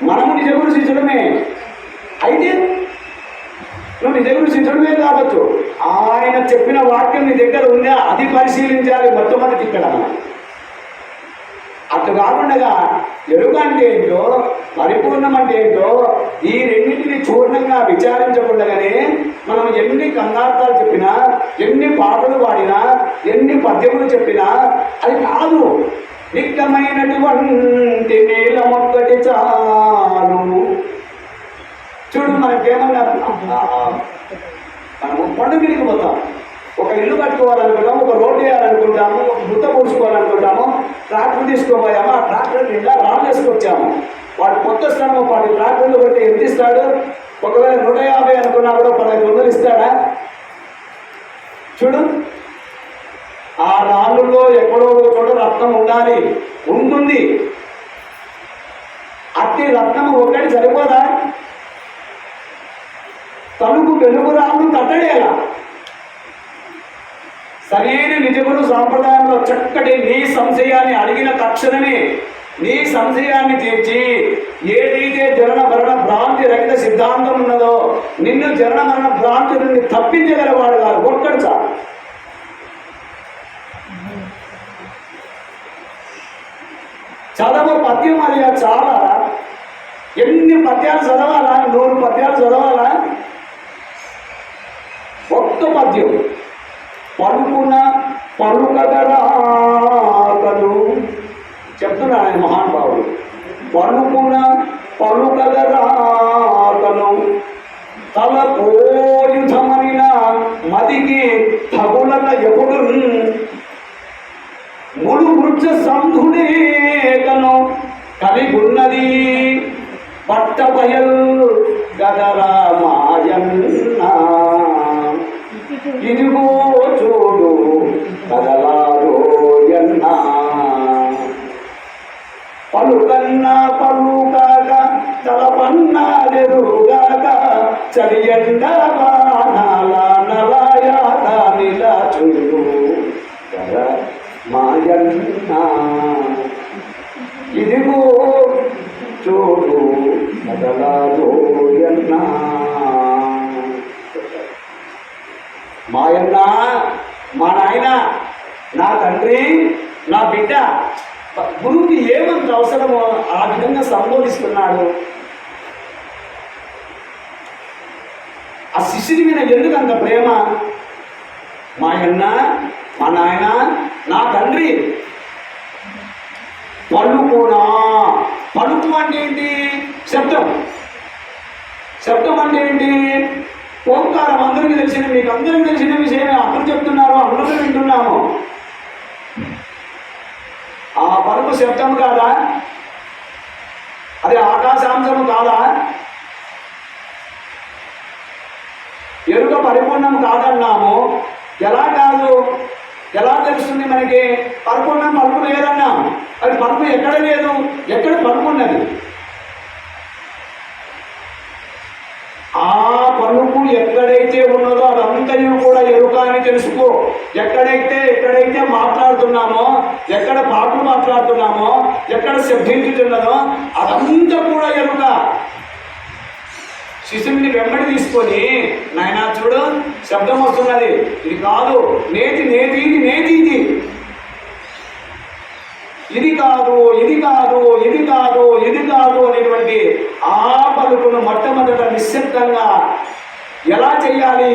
మనము నిజ గురు శిష్యుడమే. అయితే నువ్వు నిజ గురు శిష్యుడమే కావచ్చు, ఆయన చెప్పిన వాక్యం నీ దగ్గర ఉందా అది పరిశీలించాలి మొట్టమొదటి ఇక్కడ. అటు కాకుండా ఎరుక అంటే ఏంటో, పరిపూర్ణం అంటే ఏంటో, ఈ రెండింటిని చూర్ణంగా విచారించకుండానే మనం ఎన్ని కందార్థాలు చెప్పినా, ఎన్ని పాటలు పాడినా, ఎన్ని పద్యములు చెప్పినా అది కాదు. నిక్కమైనటువంటి నీలమొక్కటి చాలు. చూడు, మనకేమన్నా మనము పండుగకి పోతాం, ఒక ఇల్లు కట్టుకోవాలనుకుంటాము, ఒక రోడ్డు వేయాలనుకుంటాము, ఒక గుత్త పూడ్చుకోవాలనుకుంటాము, ట్రాక్టర్ తీసుకోపోయాము, ఆ ట్రాక్టర్ నిండా రాళ్ళు వేసుకొచ్చాము. వాడు కొత్త స్థానం 10 ట్రాక్టర్లు కొట్టి ఎంత ఇస్తాడు? ఒకవేళ 150 అనుకున్నా కూడా 1500 ఇస్తాడా? చూడు, ఆ రాళ్ళులో ఎక్కడో చోట రత్నం ఉండాలి, ఉంటుంది. అట్టి రత్నము ఒకటి సరిపోదా? తలుపు వెలుగు రాళ్ళు తట్టడేలా. సరైన నిజగురు సాంప్రదాయంలో చక్కటి నీ సంశయాన్ని అడిగిన తక్షణమే నీ సంశయాన్ని తీర్చి, ఏదైతే జనన మరణ భ్రాంతి రహిత సిద్ధాంతం ఉన్నదో నిన్ను జనన మరణ భ్రాంతి నుండి తప్పించగలవాడు కాదు, ఒక్కడు చాలు. చదవ పద్యం అది చాలా. ఎన్ని పద్యాలు చదవాలా? 100 పద్యాలు చదవాలా? ఒక్క పద్యం పలుకున పలుకగరాకను చెప్తున్నా ఆయన మహానుభావుడు. పలుకున పలుకగరాకను తలపోయుధమైన మదికి తగులక ఎప్పుడు ముడు వృక్ష సంధుడేకను కలిగున్నది పట్టబయల్ గదరా మాయన్న. ఇదిగో చూడు కదలారోయన్న. పలు ఎవరన్నారెరుగాక చలియండ బాణాల నలయాత నిలచుడు మాయన్న ఇదిగో చూడు మొదలదోయన్న మాయన్న మా నాయన నా తండ్రి నా బిడ్డ గురువుకి ఏమంత అవసరమో ఆ విధంగా సంబోధిస్తున్నాడు. ఆ శిష్యుడి మీద ఎందుకు అంత ప్రేమ? మాయన్న మా నాయన నా తండ్రి పలుకునా. పలుకు అంటే ఏంటి? శబ్దం. శబ్దం అంటే ఏంటి? ఓంకారం. అందరికీ తెలిసిన, మీకు అందరికీ తెలిసిన విషయమే. అందరూ చెప్తున్నారు, అందరూ వింటున్నాము. ఆ పలుకు శబ్దం కాదా? అది ఆకాశాంశము కాదా? ఎరుక పరిపూర్ణం కాదన్నాము. ఎలా కాదు? ఎలా తెలుస్తుంది మనకి? పరిపూర్ణం పలుకు లేదన్నాం. అది పలుకు ఎక్కడ లేదు? ఎక్కడ పలుకున్నది? ఆ పలుకు ఎక్కడైతే ఉన్నదో అదంతయు కూడా ఎరుక అని తెలుసుకో. ఎక్కడైతే మాట్లాడుతున్నామో, ఎక్కడ పాటలు మాట్లాడుతున్నామో, ఎక్కడ శబ్దించుతున్నదో అదంతా కూడా ఎరుక. శిశువుని వెంబడి తీసుకొని, నాయనా చూడు శబ్దం వస్తున్నది, ఇది కాదు, నేతి నేతి ఇది నేతి ఇది ఇది కాదు, ఇది కాదు, ఇది కాదు, ఇది కాదు అనేటువంటి ఆ పలుకును మొట్టమొదట నిశ్శబ్దంగా ఎలా చేయాలి?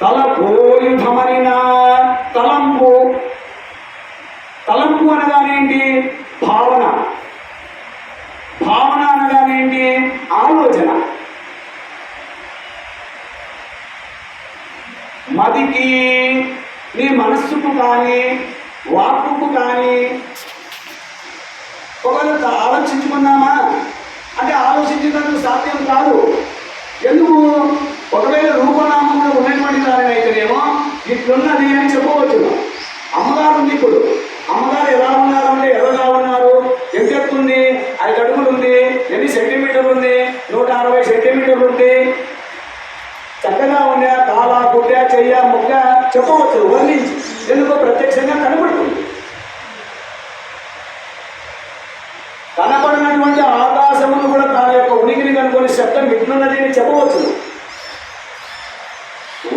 తలపోయుధమనిన తలంపు. తలంపు అనగానేంటి? భావన. భావన అనగానేంటి? ఆలోచన. మదికి, నీ మనస్సుకు కానీ వాక్కుకు కానీ ఒకవేళ ఆలోచించుకున్నామా అంటే ఆలోచించడానికి సాధ్యం కాదు. ఎందుకు? ఒకవేళ రూపనామంలో ఉన్నటువంటి దాని అయితేనేమో ఇట్లున్నది అని చెప్పవచ్చు. అమ్మగారు ఉంది. ఇప్పుడు అమ్మగారు ఎలా ఉన్నారు అంటే ఎర్రగా ఉన్నారు. ఎంత ఎత్తుంది? 5 అడుగులు ఉంది. ఎన్ని సెంటీమీటర్లు ఉంది? 160 సెంటీమీటర్లు ఉంది. చక్కగా ఉందా? కాల, గుడ్డ, చెయ్య, ముక్క చెప్పవచ్చు, వర్ణించి. ఎందుకో ప్రత్యక్షంగా కనబడుతుంది. కనబడినటువంటి ఆకాశమును కూడా తన యొక్క ఉనికిని కనుకొని శబ్దం విట్లున్నది అని చెప్పవచ్చు.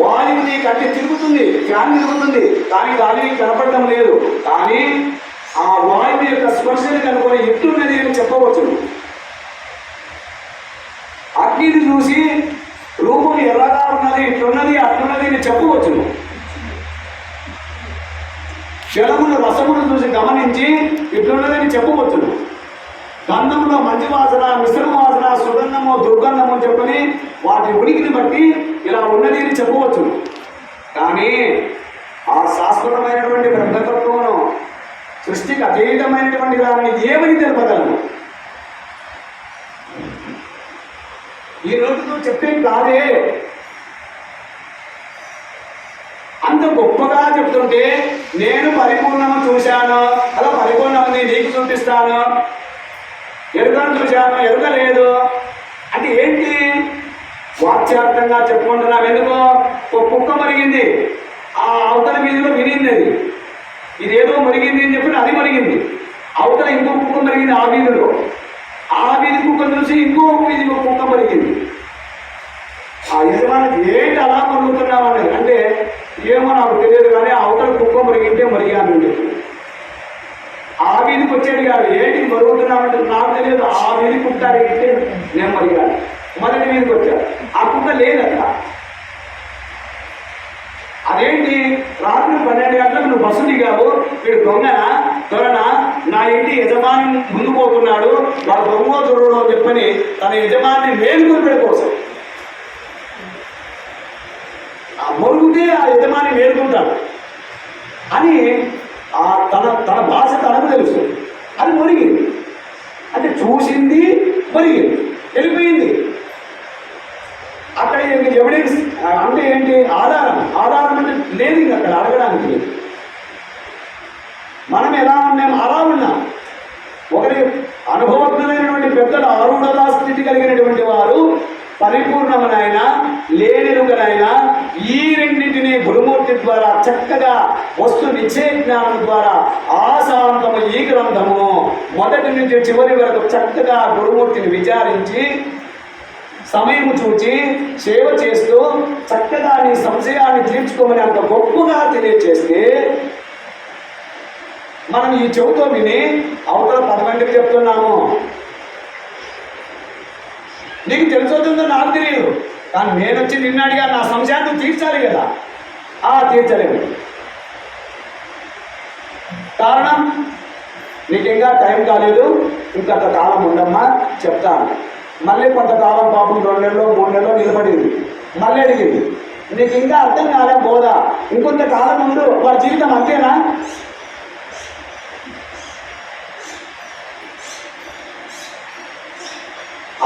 వాయువు నీ కంటి తిరుగుతుంది, ఫ్యాన్ తిరుగుతుంది, కానీ గాలి కనపడటం లేదు. కానీ ఆ వాయువు యొక్క స్పర్శని కనుకొని ఇట్లున్నది అని చెప్పవచ్చు. అగ్నిని చూసి రూపం ఎర్రగా ఉన్నది, ఇట్లున్నది, అట్లున్నది అని చెప్పవచ్చు. జలమును రసమును చూసి గమనించి ఇట్లున్నదని చెప్పవచ్చు. గంధంలో మంచి వాసన, మిశ్రమ వాసన, సుగంధము, దుర్గంధము చెప్పని వాటి ఉనికిని బట్టి ఇలా ఉన్నది అని చెప్పవచ్చు. కానీ ఆ శాశ్వతమైనటువంటి బ్రహ్మతత్వమును, సృష్టికి అతీతమైనటువంటి దానిని ఏమని తెలుపగలను? ఈ రోజుతో చెప్పే కాదే. అంత గొప్పగా చెప్తుంటే నేను పరిపూర్ణము చూశాను, అలా పరిపూర్ణమని నీకు చూపిస్తాను. ఎరుకను చూశాను, ఎరుక లేదు అంటే ఏంటి? వాక్యార్థంగా చెప్పుకుంటున్నాం. ఎందుకో ఒక కుక్క మరిగింది, ఆ అవతల వీధిలో వినింది. అది ఇదేదో మరిగింది అని చెప్పి అది మరిగింది. అవతల ఇంకో కుక్క మరిగింది ఆ వీధిలో. ఆ వీధి కుక్కను చూసి ఇంకో వీధి కుక్క మరిగింది. ఆ యజమానికి ఏంటి అలా మరుగుతున్నామని అంటే ఏమో నాకు తెలియదు, కానీ అవతల కుక్క మరిగింటే మరిగాను చెప్పి ఆ వీధికి వచ్చేది కాదు. ఏంటి మరుగుతున్నామంటే నాకు తెలియదు, ఆ వీధి కుక్క అడిగితే నేను మరిగాను. మొదటి వీధికి వచ్చాను, ఆ కుక్క లేదు అక్కడ. అదేంటి? రాత్రి 12 గంటలకు నువ్వు బస్సు దిగావు, వీడు దొరనా నా ఇంటి యజమాని ముందు పోతున్నాడు, వాడు దొంగ దొరడో చెప్పని తన యజమాని మేలుకొల్పే కోసం ఆ మొరుగుతే ఆ యజమాని మేలుకుంటాడు అని తన భాష తనకు తెలుసు. అది మొరిగింది అంటే చూసింది, మొరిగింది, వెళ్ళిపోయింది. అక్కడ ఎవిడెన్స్ అంటే ఏంటి? ఆధారం అంటే లేదు ఇంకా అక్కడ అడగడానికి. మనం ఎలా ఉన్నాం? అలా ఉన్నాం. ఒకరి అనుభవజ్ఞులైనటువంటి పెద్దలు ఆరూఢతా స్థితి కలిగినటువంటి వారు పరిపూర్ణమునైన లేనిరుగనైన ఈ రెండింటిని గురుమూర్తి ద్వారా చక్కగా వస్తు నిశ్చయ జ్ఞానం ద్వారా ఆశాంతము ఈ గ్రంథము మొదటి నుంచి చివరి వరకు చక్కగా గురుమూర్తిని విచారించి సమయము చూచి సేవ చేస్తూ చక్కగా నీ సంశయాన్ని తీర్చుకోమని అంత గొప్పగా తెలియచేస్తే మనం ఈ చెవుతో విని అవతల 10 మందికి చెప్తున్నాము. నీకు తెలిసొచ్చిందో నాకు తెలియదు, కానీ నేను వచ్చి నిన్ను అడిగా నా సంశయాన్ని తీర్చాలి కదా. తీర్చలేదు. కారణం నీకు ఇంకా టైం కాలేదు, ఇంకంత కాలం ఉండమ్మా చెప్తాను. మళ్ళీ కొంతకాలం పాపం 2 నెలలో 3 నెలలో నిలబడింది. మళ్ళీ అడిగింది, నీకు ఇంకా అర్థం కాలే బోధ, ఇంకొంత కాలం ముందు వారి జీవితం అంతేనా?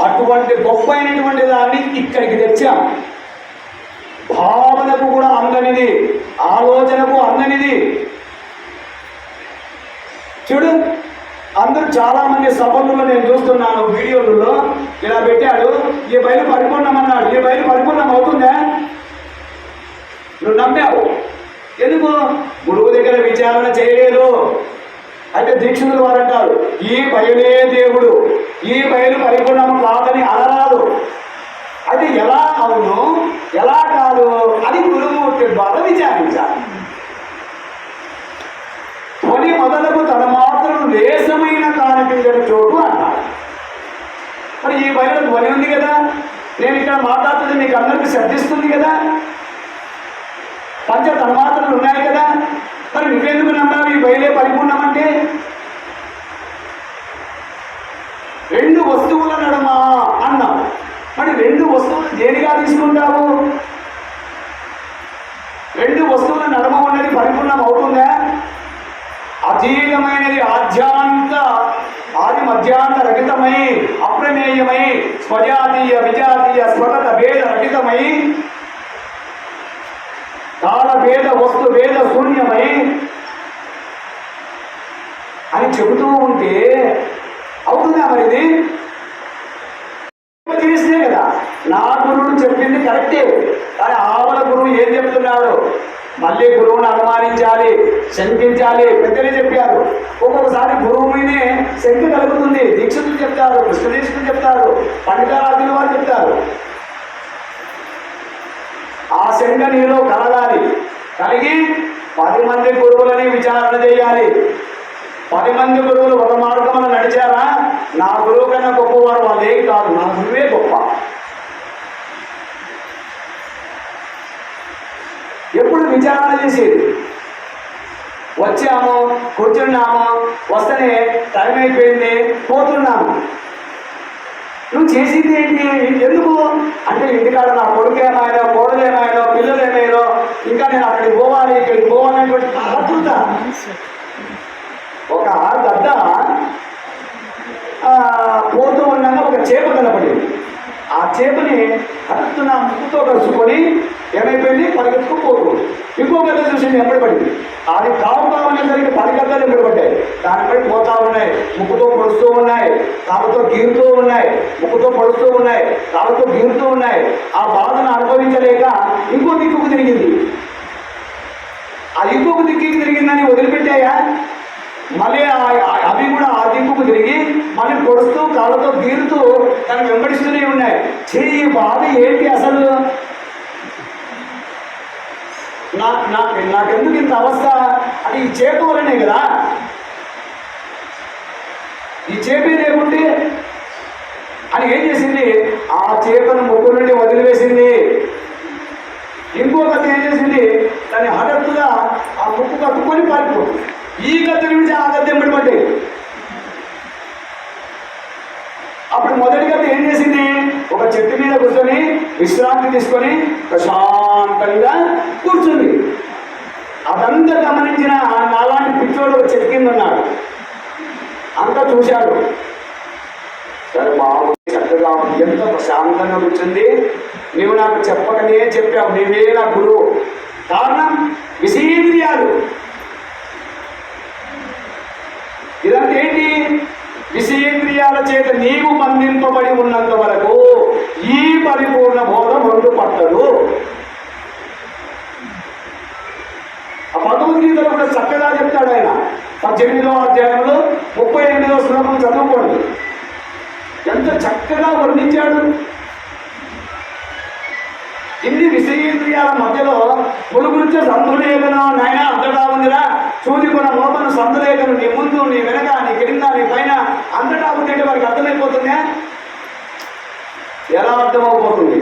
అటువంటి గొప్ప అయినటువంటి దాన్ని ఇక్కడికి తెచ్చాం. భావనకు కూడా అందనిది, ఆలోచనకు అందనిది. చూడు, అందరూ చాలా మంది సభల్లో నేను చూస్తున్నాను వీడియోలలో ఇలా పెట్టాడు, ఈ బయలు పరిపూర్ణమన్నాడు. ఈ బయలు పరిపూర్ణం అవుతుందా? నువ్వు నమ్మావు. ఎందుకు? గురువు దగ్గర విచారణ చేయలేదు. అయితే దీక్షితులు వారు అంటారు, ఈ బయలే దేవుడు, ఈ బయలు పరిపూర్ణం కాదని అనరాదు. అది ఎలా అవును ఎలా కాదు అది గురుమూర్తి ద్వారా విచారించాలి. ధ్వని మొదలకు తన మాత్రం లేసమైన కానిపించని చోటు అన్నారు. మరి ఈ బయలు ధ్వని ఉంది కదా, నేను ఇక్కడ మాట్లాడుతుంది మీకు అందరికీ శ్రద్ధిస్తుంది కదా, పంచ తన్మాత్రలు ఉన్నాయి కదా, మరి నువ్వెందుకు నమ్మావు ఈ బయలే పరిపూర్ణం అంటే? 2 వస్తువుల నడుమ అన్నావు. మరి 2 వస్తువులు దేనిగా తీసుకుంటావు? 2 వస్తువుల నడుమ ఉన్నది పరిపూర్ణం అవుతుందా? అతీతమైనది ఆది మధ్యాంత రహితమై అప్రమేయమై స్వజాతీయ విజాతీయ స్వగత భేద రహితమై కాల భేద వస్తు భేద శూన్యమై అని చెబుతూ ఉంటే అవుతుందా? మరి ఇది తెలిస్తే కదా. నా గురువుడు చెప్పింది కరెక్టే, కానీ ఆవల గురువు ఏం చెప్తున్నాడు? మళ్ళీ గురువుని అనుమానించాలి, శంకించాలి. పెద్దలే చెప్పారు. ఒక్కొక్కసారి గురువు మీదే శంక కలుగుతుంది. దీక్షితులు చెప్తారు, కృష్ణదీక్షితులు చెప్తారు, పండితారాజుల వారు చెప్తారు. ఆ శంక నీలో కలగాలి. కలిగి 10 మంది గురువులని విచారణ చేయాలి. 10 మంది గురువులు ఒక మార్గంలో నడిచారా? నా గురువు కన్నా గొప్పవారు వాళ్ళు ఏం కాదు, నా గురువే గొప్ప. ఎప్పుడు విచారణ చేసేది? వచ్చాము, కూర్చున్నాము, వస్తేనే టైం అయిపోయింది, పోతున్నాము. నువ్వు చేసింది ఏంటి? ఎందుకు అంటే ఇంటికాడ నా కొడుకు ఏమైనా, కోడలు ఏమైనా, పిల్లలు ఏమైనా, ఇంకా నేను అక్కడికి పోవాలి ఇక్కడికి పోవాలనేటువంటి ఆతృత. ఒక గద్ద పోతూ ఉండగా ఒక చేప కనపడింది. ఆ చేపని కడుతున్న ముక్కుతో కలుసుకొని ఏమైపోయింది? పరిగెత్తుకుపోతుంది. ఇంకో గద్ద చూసింది, ఎప్పుడు పడింది. అది కావనేసరికి 10 గద్దలు ఎప్పుడు పడ్డాయి. దానిపై పోతా ఉన్నాయి, ముక్కుతో పొడుస్తూ ఉన్నాయి, కాళ్ళతో గీరుతూ ఉన్నాయి, ముక్కుతో పొడుస్తూ ఉన్నాయి, కాళ్ళతో గీరుతూ ఉన్నాయి. ఆ బాధను అనుభవించలేక ఇంకో దిక్కుకు తిరిగింది. ఆ ఇంకొక దిక్కుకి తిరిగిందని వదిలిపెట్టాయా? మళ్ళీ అవి కూడా ఆ దిక్కుకు తిరిగి మళ్ళీ పొడుస్తూ కాళ్ళతో గీరుతూ తను వెంబడిస్తూనే ఉన్నాయి. ఈ బాధ ఏంటి అసలు? నాకెందుకు ఇంత అవస్థ? అది ఈ చేప వలనే కదా. ఈ చేపే లేకుంటే అని ఏం చేసింది? ఆ చేపను ముక్కు నుండి వదిలివేసింది. ఇంకొకటి ఏం చేసింది? దాన్ని హఠాత్తుగా ఆ ముక్కు కట్టుకొని పారిపోతుంది. ఈ గద్దె నుంచి ఆ గద్దె ఎంబడి. అప్పుడు మొదటి గద్దె ఏం చేసింది? ఒక చెట్టు మీద కూర్చొని విశ్రాంతి తీసుకొని ప్రశాంతంగా కూర్చుంది. అదంతా గమనించిన నాలాంటి పిచ్చోడు చెట్టు కింద ఉన్నాడు. అంతా చూశాడు. సరే బాగుంది, చక్కగా ఎంత ప్రశాంతంగా కూర్చుంది. నువ్వు నాకు చెప్పకనే చెప్పావు, నీవే నా గురువు. కారణం విషయేంద్రియాలు. ఇదంతా ఏంటి? విషయేంద్రియాల చేత నీవు బంధింపబడి ఉన్నంత వరకు ఈ పరిపూర్ణ బోధ ముందు పట్టదు. ఆ భగవద్గీతలో కూడా చక్కగా చెప్తాడు ఆయన. 18వ అధ్యాయంలో 38వ శ్లోకం చదువుకోండి, ఎంత చక్కగా వర్ణించాడు. ఇన్ని విషయేంద్రియాల మధ్యలో ములుగురిచ్చే సందులేఖను నాయన అంతటా ఉందిరా, చూది కొన మోపను సందులేఖను నీ ముందు నీ వెనక నీ క్రింద నీ పైన అంతటా ఉంటే వారికి అర్థమైపోతుందా? ఎలా అర్థమైపోతుంది?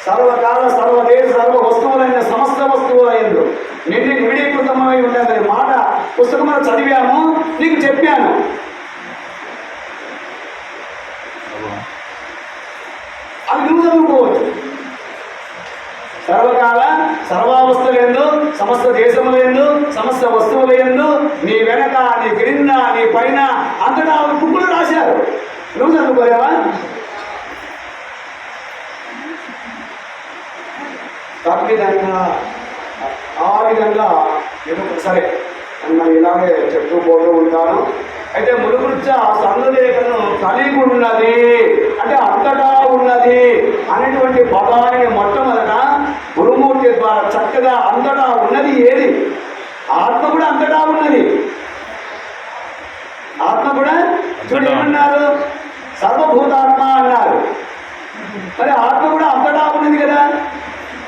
సర్వకాల సర్వదేశ సర్వ వస్తువులైన సమస్త వస్తువులైందు నిన్ను నిమిడీకృతమై ఉండేది మాట పుస్తకంలో చదివాము, నీకు చెప్పాను. అవి నువ్వు చదువుకోవచ్చు. సర్వకాల సర్వావస్థలందు సమస్త దేశములందు సమస్త వస్తువులందు నీ వెనక నీ క్రింద నీ పైన అంతటా బుక్కులు రాశారు. నువ్వు చదువుకోలేవా? ఆ విధంగా నేను సరే మరి ఇలాగే చెప్తూ పోతూ ఉంటాను. అయితే ములుగురుచ్చ సందులేఖను కలిగి ఉన్నది అంటే అంతటా ఉన్నది అనేటువంటి పదాన్ని మొట్టమొదట గురుమూర్తి ద్వారా చక్కగా అంతటా ఉన్నది ఏది? ఆత్మ కూడా అంతటా ఉన్నది. ఆత్మ కూడా చూడండి ఏమన్నారు? సర్వభూతాత్మ అన్నారు. మరి ఆత్మ కూడా అంతటా ఉన్నది కదా.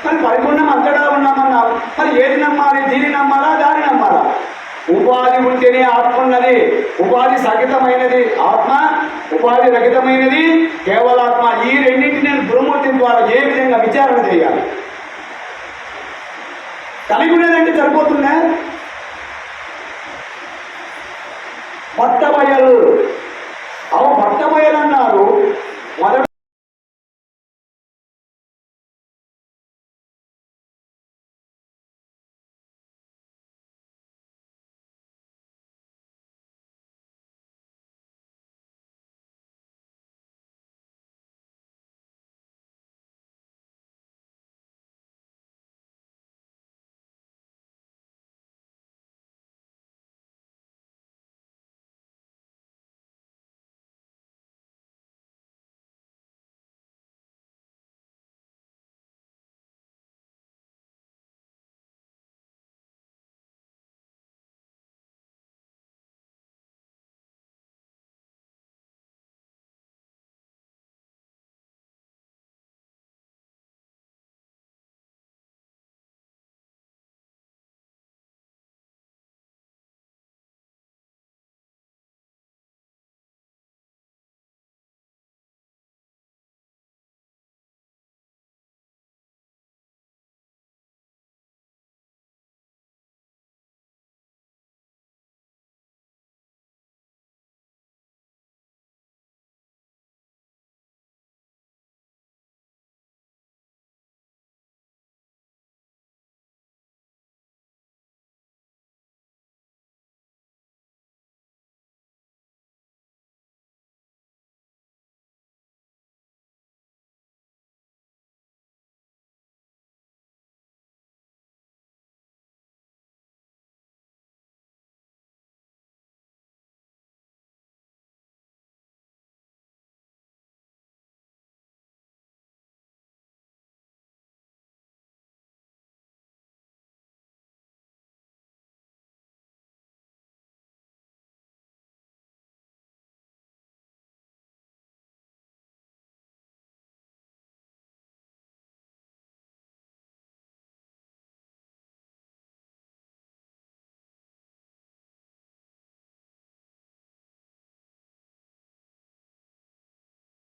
మరి పరిపూర్ణం అంతటా ఉన్నామన్నావు. మరి ఏది నమ్మాలి? దీన్ని నమ్మాలా దాన్ని నమ్మాలా? ఉపాధి ఉంటేనే ఆత్మ ఉన్నది. ఉపాధి సహితమైనది ఆత్మ, ఉపాధి రహితమైనది కేవలాత్మ. ఈ రెండింటిని నేను గురుమూర్తి ద్వారా ఏ విధంగా విచారణ చేయాలి? కలిగి ఉన్నదంటే సరిపోతుందా? పట్టబయలు పట్టబయలు అన్నారు. మొదట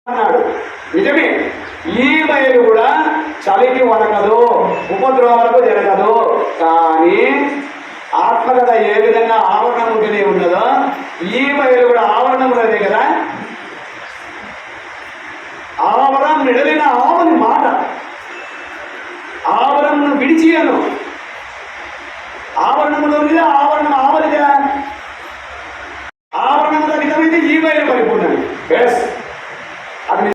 అన్నాడు. నిజమే, ఈ బయలు కూడా చలికి వనకదు, ఉపద్రవాలకు జరగదు. కానీ ఆత్మకథ ఏ విధంగా ఆవరణం ఉంటేనే ఉన్నదో ఈ బయలు కూడా ఆవరణం ఉన్నదే కదా. ఆవరం మిడలిన ఆవని మాట, ఆవరణను విడిచియను. ఆవరణములోనిదే ఆవరణం ఆవలిదా, ఆవరణము రహితమైతే ఈ బయలు పరిపూర్ణం. అది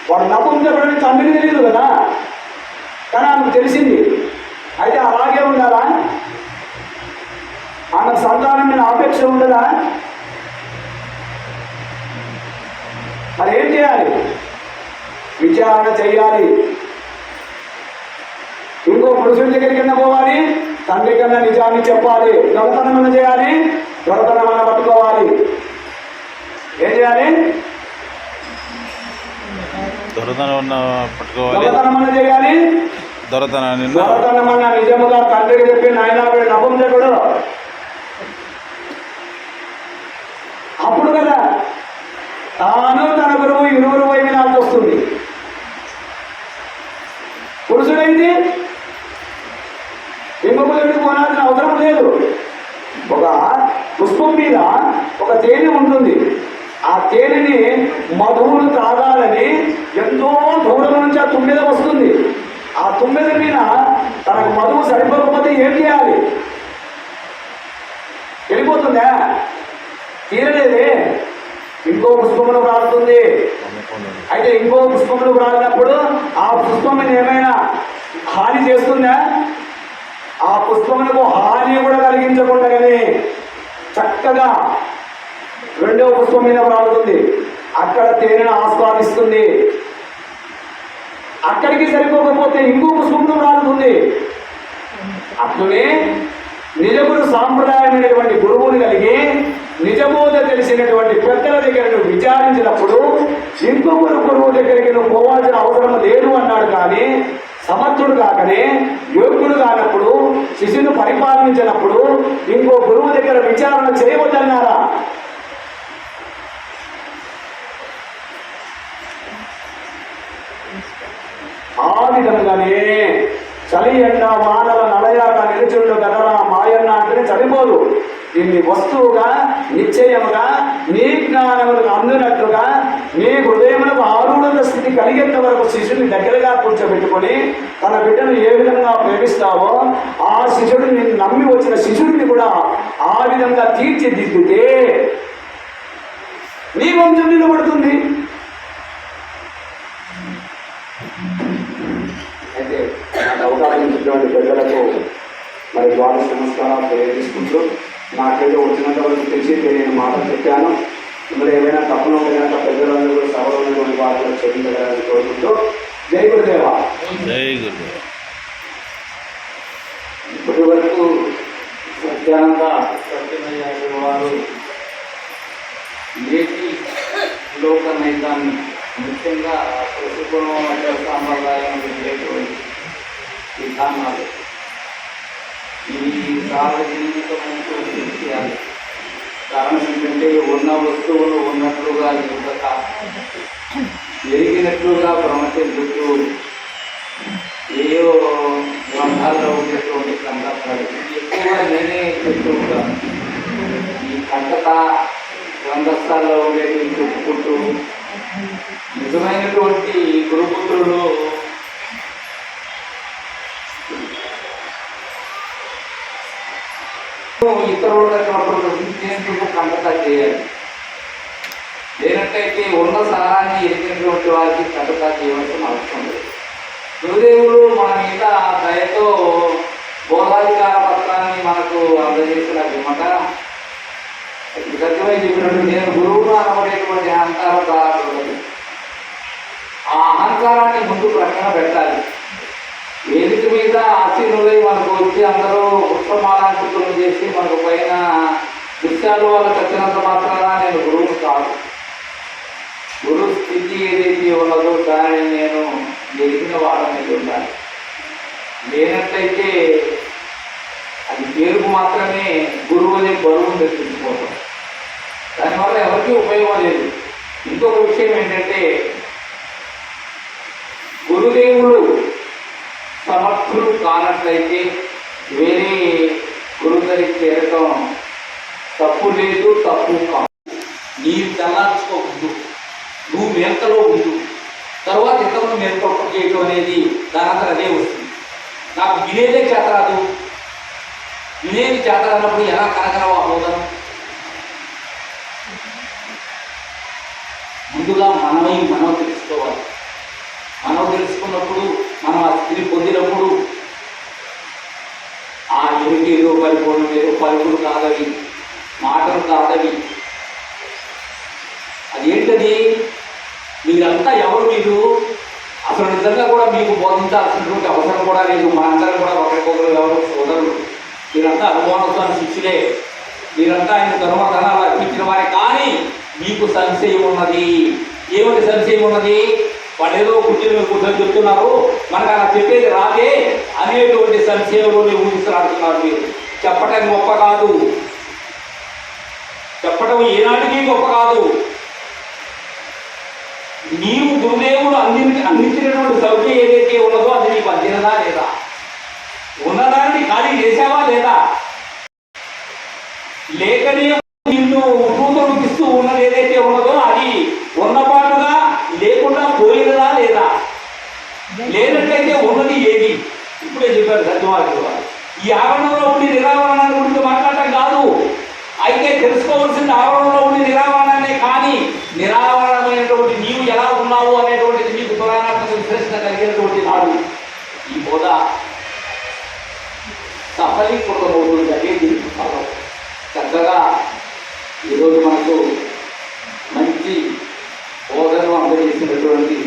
వాడు నపుంసకుడని తండ్రికి తెలియదు కదా, కానీ ఆమెకు తెలిసింది. అయితే అలాగే ఉండాలా? ఆమె సంతానం మీద ఆపేక్ష ఉండదా? మరి ఏం చేయాలి? విచారణ చెయ్యాలి. ఇంకో పురుషుడి దగ్గరికి కింద పోవాలి, తండ్రి కన్నా నిజాన్ని చెప్పాలి. దొంగతనం అన్న చేయాలి, దొంగతనం అన్న పట్టుకోవాలి. ఏం చేయాలి? దొరతనం పట్టుకోవాలి, దొంగతనం అన్న చేయాలి, దొంగతనం అన్న నిజముగా తండ్రికి చెప్పి నాయన వీడు నపుంసకుడు, అప్పుడు కదా తాను తన గురువు ఇరువురు వైవినాల్సి వస్తుంది. పురుషుడైతే ఇంకొకరికి కొనాల్సిన అవసరం లేదు. ఒక పుష్పం మీద ఒక తేనె ఉంటుంది. ఆ తేనెని మధువులు తాగాలని ఎంతో దూరం నుంచి ఆ తుమ్మెద వస్తుంది. ఆ తుమ్మెద మీద తనకు మధువు సరిపోకపోతే ఏం చేయాలి? వెళ్ళిపోతుందా? తీరలేదే, ఇంకో పుష్పమును రాలుతుంది. అయితే ఇంకో పుష్పమును రాలినప్పుడు ఆ పుష్పం మీద ఏమైనా హాని చేస్తుందా? ఆ పుష్పమునకు హాని కూడా కలిగించకుండానే చక్కగా రెండవ పుష్పం మీద రాలుతుంది. అక్కడ తేనెను ఆస్వాదిస్తుంది. అక్కడికి సరిపోకపోతే ఇంకో పుష్పమును రాలుతుంది. అట్లనే నిజగురు సాంప్రదాయమైనటువంటి గురువుని కలిగి నిజబోధ తెలిసినటువంటి పెద్దల దగ్గర నువ్వు విచారించినప్పుడు ఇంకొకరు గురువు దగ్గరికి నువ్వు పోవాల్సిన అవసరం లేదు అన్నాడు. కానీ సమర్థుడు కాకనే యోగ్యుడు కానప్పుడు, శిష్యుని పరిపాలించినప్పుడు ఇంకో గురువు దగ్గర విచారణ చేయవద్దన్నారా? ఆ విధంగానే చలి ఎండ మానవ నలయాక నిలుచుండు కదరా మాయన్న అంటే చనిపోదు. దీన్ని వస్తువుగా నిశ్చయముగా నీ జ్ఞానములకు అందినట్లుగా నీ హృదయములకు ఆరూఢ స్థితి కలిగేంత వరకు శిష్యుని దగ్గరగా కూర్చోబెట్టుకొని తన బిడ్డను ఏ విధంగా ప్రేమిస్తావో ఆ శిష్యుడిని నేను నమ్మి వచ్చిన శిష్యుడిని కూడా ఆ విధంగా తీర్చిదిద్దితే నీ వంశం నిలబడుతుంది. అయితే నాకు అవకాశం ఇచ్చినటువంటి పెద్దలకు మరి ద్వాదశ నమస్కారాలు తెలియజేసుకుంటూ నాకేదో వచ్చినంత వరకు తెలిసి నేను మాటలు చెప్పాను. ఇందులో ఏమైనా తప్పులు ఉంటే కనుక పెద్దలందరూ సభలో ఉన్నటువంటి వాటిలో చెల్లించగలని కోరుకుంటూ జై గురుదేవ. జై గురుదేవ. ఇప్పటి వరకు సత్యానంద సత్యమయ్య వారు ఏటి లోక నైతాన్ని ముఖ్యంగా పశుపురం సాంప్రదాయం ఉండేటువంటి విధానాలు ఈ సార్వజనికమైనటువంటి విషయాలు. కారణం ఏంటంటే ఉన్న వస్తువులు ఉన్నట్లుగా యువత ఎరిగినట్లుగా ప్రమర్శించుతూ ఏవో గ్రంథాల్లో ఉండేటువంటి సందర్భాలు ఎక్కువగా నేనే చెప్తూ ఉంటాను. ఈ కథ గ్రంథస్థాల్లో ఉండేటువంటి చెప్పుకుంటూ నిజమైనటువంటి గురుపుత్రులు ఇతరులకు కంటత చేయాలి. లేనట్టయితే ఉన్న సారాన్ని ఎరిగినటువంటి వారికి కంటత చేయవలసిన అవసరం లేదు. గురుదేవుడు మన మీద దయతో బోధాధికార పత్రాన్ని మనకు అందజేసిన విమట సత్యమై చెప్పినట్టు నేను గురువును అనబడేటువంటి అహంకారం రాకూడదు. ఆ అహంకారాన్ని ముందు ప్రక్కన పెట్టాలి. వేదిక మీద ఆశీనులై మనకు వచ్చి అందరూ పుష్పమాలంకృతులు చేసి మనకు పైన దృశ్యాలు వాళ్ళకి వచ్చినంత మాత్రాన నేను గురువును కాదు. గురు స్థితి ఏదైతే ఉన్నదో దానిని నేను ఎరిగిన వాడని ఉండాలి. లేనట్లయితే అది పేరుకు మాత్రమే గురువు అనే బరువును తెచ్చుకోవడం, దానివల్ల ఎవరికీ ఉపయోగం లేదు. ఇంకొక విషయం ఏంటంటే గురుదేవుడు సమర్థులు కానట్లయితే వేరే గురువు దగ్గరికి చేరటం తప్పు లేదు, తప్పు కాదు. నీవు తెల్లార్చుకోకూడదు, నువ్వు మేల్కలో ఉండు. తర్వాత ఇతరులు మేల్కొట్టు చేయటం అనేది దానంతా అదే వస్తుంది. నాకు వినేదే చేతరాదు, వినేది చేతరానప్పుడు ఎలా కనగలవా బోధనం? ముందుగా మనం తెలుసుకోవాలి. మనం తెలుసుకున్నప్పుడు మనం ఆ స్థితిని పొందినప్పుడు ఆ ఎరుకేదో జీవ పరిపూర్ణ మీరు పలుకులు కాదవి, మాటలు కాదవి. అదేంటది? మీరంతా ఎవరు? మీరు అసలు నిజంగా కూడా మీకు బోధించాల్సినటువంటి అవసరం కూడా లేదు. మనందరం కూడా ఒకరికొకరు ఎవరు సోదరులు. మీరంతా అనుమానత్వాన్ని శిష్యులే. మీరంతా ఆయన ధర్మధనాలు అర్పించిన వారే. కానీ మీకు సంశయం ఉన్నది. ఏమిటి సంశయం ఉన్నది? వాళ్ళు ఏదో కుర్చీల మీద కూర్చొని చెప్తున్నారు, మనకు అలా చెప్పేది రాదే అనేటువంటి సంశయంలోనే ఊహిస్తున్నారు. మీరు చెప్పటం గొప్ప కాదు, చెప్పటం ఏనాటికి గొప్ప కాదు. నీవు గురుదేవుడు అందించినటువంటి సౌఖ్యం ఏదైతే ఉన్నదో అది నీకు అందినదా లేదా? ఉన్నదాన్ని ఖాళీ చేసావా లేదా? లేకనే నిన్ను నూతనకిస్తూ ఉన్నది ఏదైతే ఉన్నదో అది ఉన్నపాటుగా లేకుండా పోయినదా లేదా? లేనట్లయితే ఉన్నది ఏది? ఇప్పుడే చెప్పారు సత్యవాది వారు. ఈ ఆవరణంలో ఉండి నిరావరణాన్ని గురించి మాట్లాడటం కాదు. అయితే తెలుసుకోవాల్సింది ఆవరణంలో ఉండి నిరావరణాన్ని. కానీ నిరావరణమైనటువంటి నీవు ఎలా ఉన్నావు అనేటువంటిది మీకు పురాణాత్మక విశ్లేషణ కలిగినటువంటి నాడు ఈ బోధ సఫలీకృతమవుతుంది. అనేది చక్కగా ఈరోజు మనకు మంచి బోధనలు అందజేసినటువంటి